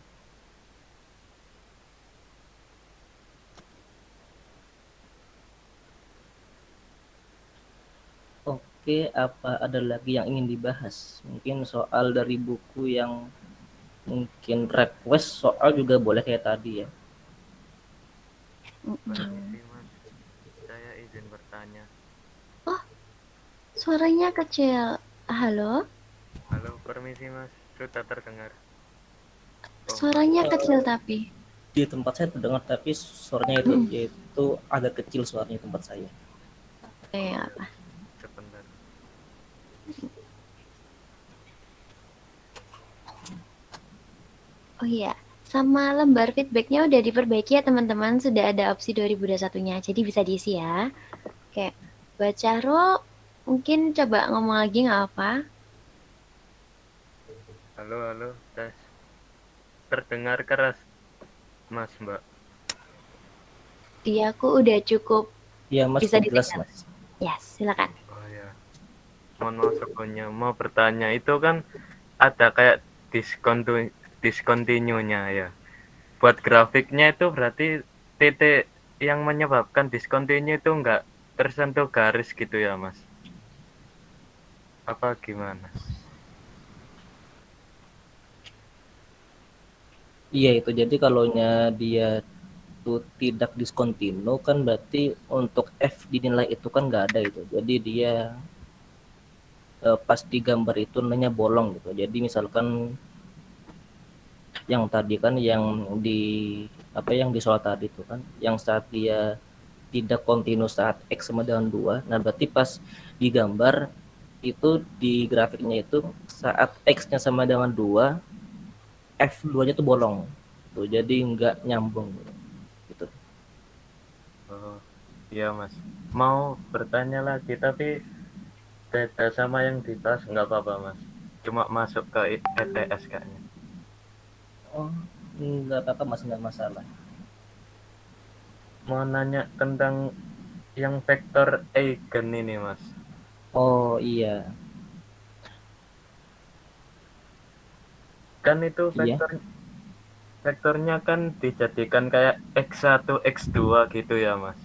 Speaker 1: Oke, apa ada lagi yang ingin dibahas? Mungkin soal dari buku yang mungkin request soal juga boleh kayak tadi ya.
Speaker 7: Permisi mas, saya izin bertanya.
Speaker 2: Oh, suaranya kecil. Halo?
Speaker 7: Halo, permisi mas, sudah terdengar.
Speaker 2: Suaranya kecil tapi.
Speaker 1: Di tempat saya terdengar, tapi suaranya itu agak kecil suaranya tempat saya.
Speaker 2: Apa?
Speaker 7: Sebentar.
Speaker 2: Oh iya, sama lembar feedbacknya udah diperbaiki ya teman-teman. Sudah ada opsi 2021-nya, jadi bisa diisi ya. Oke, buat Cahro, mungkin coba ngomong lagi nggak apa?
Speaker 7: Halo, tes. Terdengar keras, mas mbak.
Speaker 2: Iya, aku udah cukup.
Speaker 1: Iya mas,
Speaker 2: Bisa
Speaker 1: jelas
Speaker 2: didengar.
Speaker 1: mas.
Speaker 2: Yes, silakan.
Speaker 7: Oh ya, mohon maaf sebelumnya mau bertanya, itu kan ada kayak discontinue-nya ya. Buat grafiknya itu berarti titik yang menyebabkan discontinue itu nggak tersentuh garis gitu ya mas? Apa gimana?
Speaker 1: Iya itu, jadi kalau dia tuh tidak diskontinu kan berarti untuk F di nilai itu kan nggak ada itu. Jadi dia pas digambar itu nilainya bolong gitu. Jadi misalkan yang tadi kan yang di soal tadi itu kan, yang saat dia tidak kontinu saat X sama dengan 2, nah berarti pas digambar itu di grafiknya itu saat X-nya sama dengan 2, F2-nya tuh bolong tuh, jadi nggak nyambung gitu.
Speaker 7: Oh iya mas, mau bertanya lagi tapi beda sama yang dibahas, nggak apa-apa mas, cuma masuk ke ETS kayaknya.
Speaker 1: Oh nggak apa-apa mas, nggak masalah.
Speaker 7: Mau nanya tentang yang vektor eigen ini mas.
Speaker 1: Oh iya.
Speaker 7: Kan itu
Speaker 1: Iya.
Speaker 7: vektornya kan dijadikan kayak X1, X2 gitu ya mas.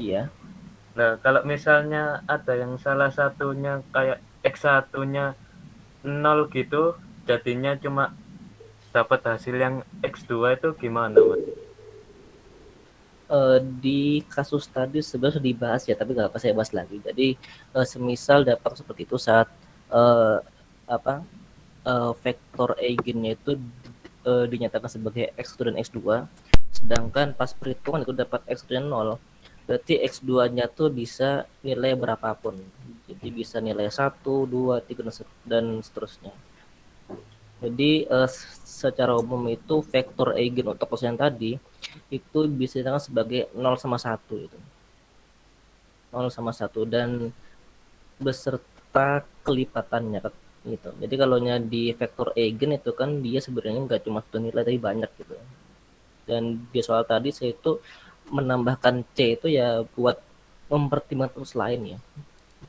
Speaker 1: Iya.
Speaker 7: Nah, kalau misalnya ada yang salah satunya kayak X1-nya 0 gitu, jadinya cuma dapat hasil yang X2 itu gimana, Mas?
Speaker 1: Di kasus tadi sebenarnya sudah dibahas ya, tapi nggak apa saya bahas lagi. Jadi semisal dapat seperti itu saat eh, apa vektor eigennya itu dinyatakan sebagai x1 dan x2, sedangkan pas perhitungan itu dapat x1-nya 0, berarti x2-nya tuh bisa nilai berapapun. Jadi bisa nilai 1, 2, 3, dan seterusnya. Jadi secara umum itu vektor eigen untuk kosan tadi itu bisa dikatakan sebagai 0 sama 1 itu. 0 sama 1 dan beserta kelipatannya gitu. Jadi kalau di vektor eigen itu kan dia sebenarnya nggak cuma satu nilai tapi banyak gitu. Dan di soal tadi saya itu menambahkan C itu ya buat mempertimbangkan terus lain ya.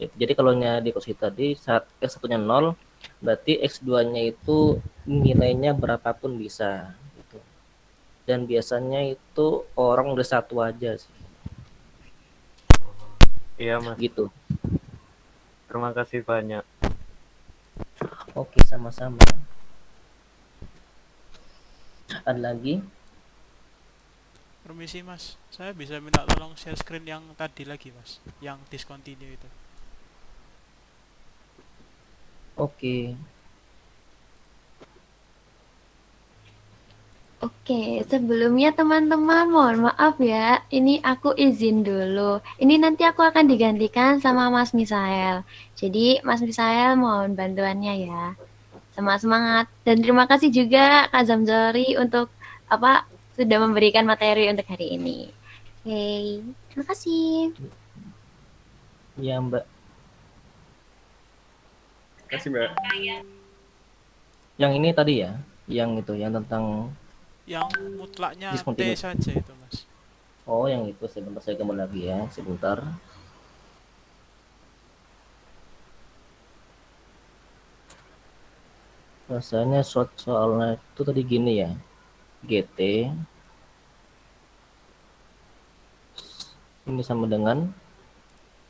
Speaker 1: Jadi kalau di kursi tadi saat X1-nya 0, berarti X2-nya itu nilainya berapapun bisa gitu. Dan biasanya itu orang udah satu aja sih
Speaker 7: Iya, Mas.
Speaker 1: gitu.
Speaker 7: Terima kasih banyak.
Speaker 1: Oke, sama-sama. Ada lagi?
Speaker 8: Permisi Mas, saya bisa minta tolong share screen yang tadi lagi Mas, yang discontinue itu.
Speaker 1: Oke.
Speaker 2: Oke, sebelumnya teman-teman mohon maaf ya, ini aku izin dulu. Ini nanti aku akan digantikan sama Mas Misael. Jadi Mas Misael mohon bantuannya ya. Semangat dan terima kasih juga Kak Zamzori untuk sudah memberikan materi untuk hari ini. Oke, terima kasih.
Speaker 1: Ya, Mbak.
Speaker 3: Kasih Mbak.
Speaker 1: Yang ini tadi ya, yang itu yang tentang
Speaker 8: Yang mutlaknya T
Speaker 1: discontinue.
Speaker 8: saja itu Mas.
Speaker 1: Oh, yang itu sebentar saya kembali lagi ya, sebentar. Rasanya soalnya itu tadi gini ya. GT ini sama dengan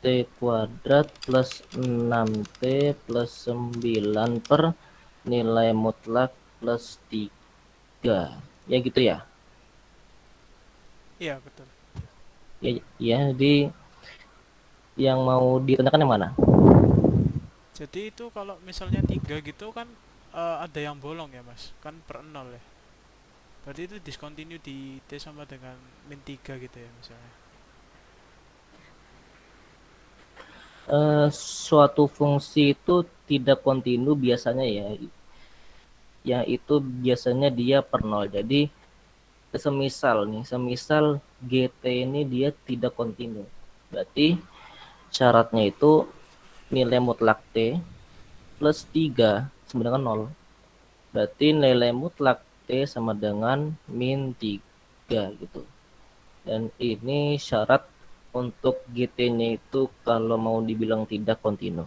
Speaker 1: T kuadrat plus 6T plus 9 per nilai mutlak plus 3. Ya gitu ya.
Speaker 8: Iya betul.
Speaker 1: Ya, jadi yang mau ditanyakan yang mana?
Speaker 8: Jadi itu kalau misalnya 3 gitu kan ada yang bolong ya Mas, kan per 0 ya. Berarti itu discontinue di T sama dengan min 3 gitu ya misalnya.
Speaker 1: Suatu fungsi itu tidak kontinu biasanya ya. Ya itu biasanya dia per 0. Jadi semisal GT ini dia tidak kontinu. Berarti syaratnya itu nilai mutlak T plus 3 sama dengan 0. Berarti nilai mutlak T sama dengan min 3 gitu. Dan ini syarat untuk GT-nya itu kalau mau dibilang tidak kontinu.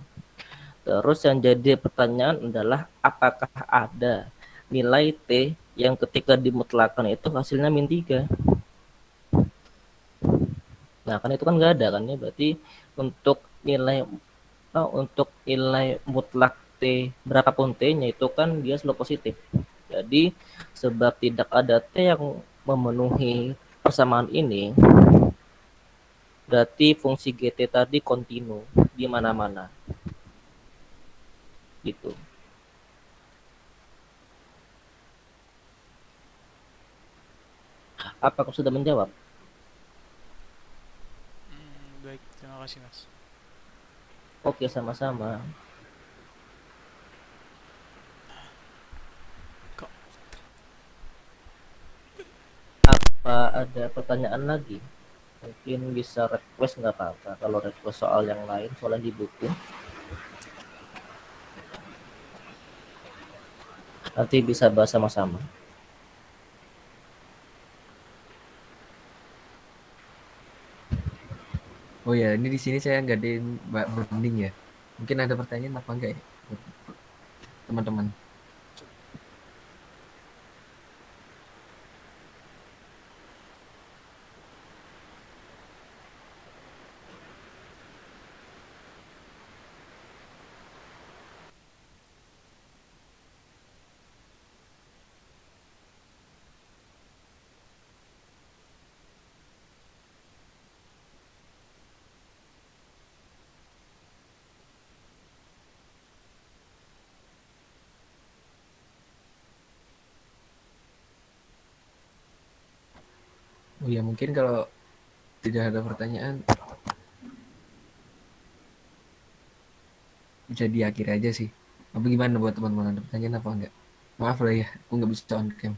Speaker 1: Terus yang jadi pertanyaan adalah apakah ada nilai T yang ketika dimutlakan itu hasilnya min 3? Nah, kan itu kan nggak ada kan ya. Berarti untuk nilai mutlak T berapapun T-nya itu kan dia selalu positif. Jadi sebab tidak ada T yang memenuhi persamaan ini, berarti fungsi GT tadi kontinu di mana-mana. Gitu. Apakah sudah menjawab?
Speaker 8: Baik, terima kasih Mas.
Speaker 1: Oke, sama-sama.
Speaker 8: Kok
Speaker 1: Apa ada pertanyaan lagi? Mungkin bisa request nggak apa-apa. Kalau request soal yang lain, soalnya di buku. Nanti bisa bahas sama-sama.
Speaker 9: Oh ya, ini di sini saya ngadain Mbak Bening ya. Mungkin ada pertanyaan apa enggak ya, teman-teman? Oh ya, mungkin kalau tidak ada pertanyaan bisa diakhiri aja sih. Apa gimana buat teman-teman, ada pertanyaan apa enggak? Maaf lah ya, aku nggak bisa on cam.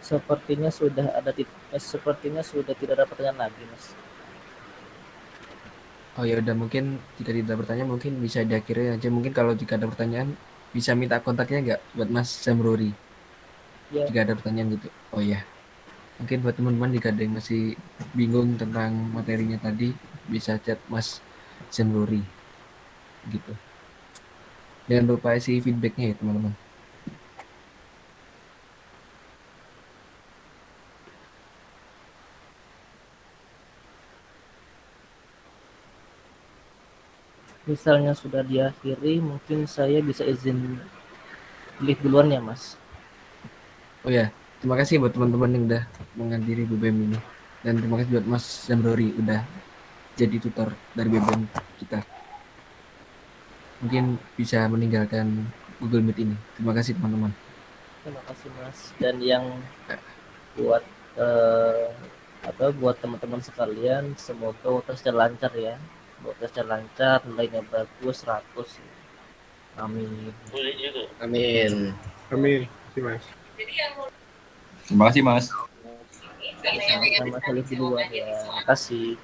Speaker 1: Sepertinya sudah tidak ada pertanyaan lagi, Mas.
Speaker 9: Oh ya udah, mungkin jika tidak bertanya mungkin bisa diakhiri aja. Mungkin kalau jika ada pertanyaan bisa minta kontaknya nggak buat Mas Zamruri
Speaker 1: Ya,
Speaker 9: jika ada pertanyaan gitu. Oh ya, mungkin buat teman-teman jika ada yang masih bingung tentang materinya tadi bisa chat Mas Zamruri gitu. Jangan lupa isi feedbacknya ya teman-teman.
Speaker 1: misalnya sudah diakhiri, mungkin saya bisa izin leave duluan ya, Mas.
Speaker 9: Oh ya, terima kasih buat teman-teman yang udah menghadiri BBM ini. Dan terima kasih buat Mas Zamruri udah jadi tutor dari BBM kita. Mungkin bisa meninggalkan Google Meet ini. Terima kasih teman-teman.
Speaker 1: Terima kasih, Mas. Dan yang buat eh, buat teman-teman sekalian, semoga tesnya lancar ya. Semoga tesnya lancar, nilainya bagus 100. Amin.
Speaker 10: Amin.
Speaker 3: Amin. Terima kasih, Mas.
Speaker 6: Terima kasih Mas.
Speaker 1: Sama-sama, saya duluan ya. Terima kasih.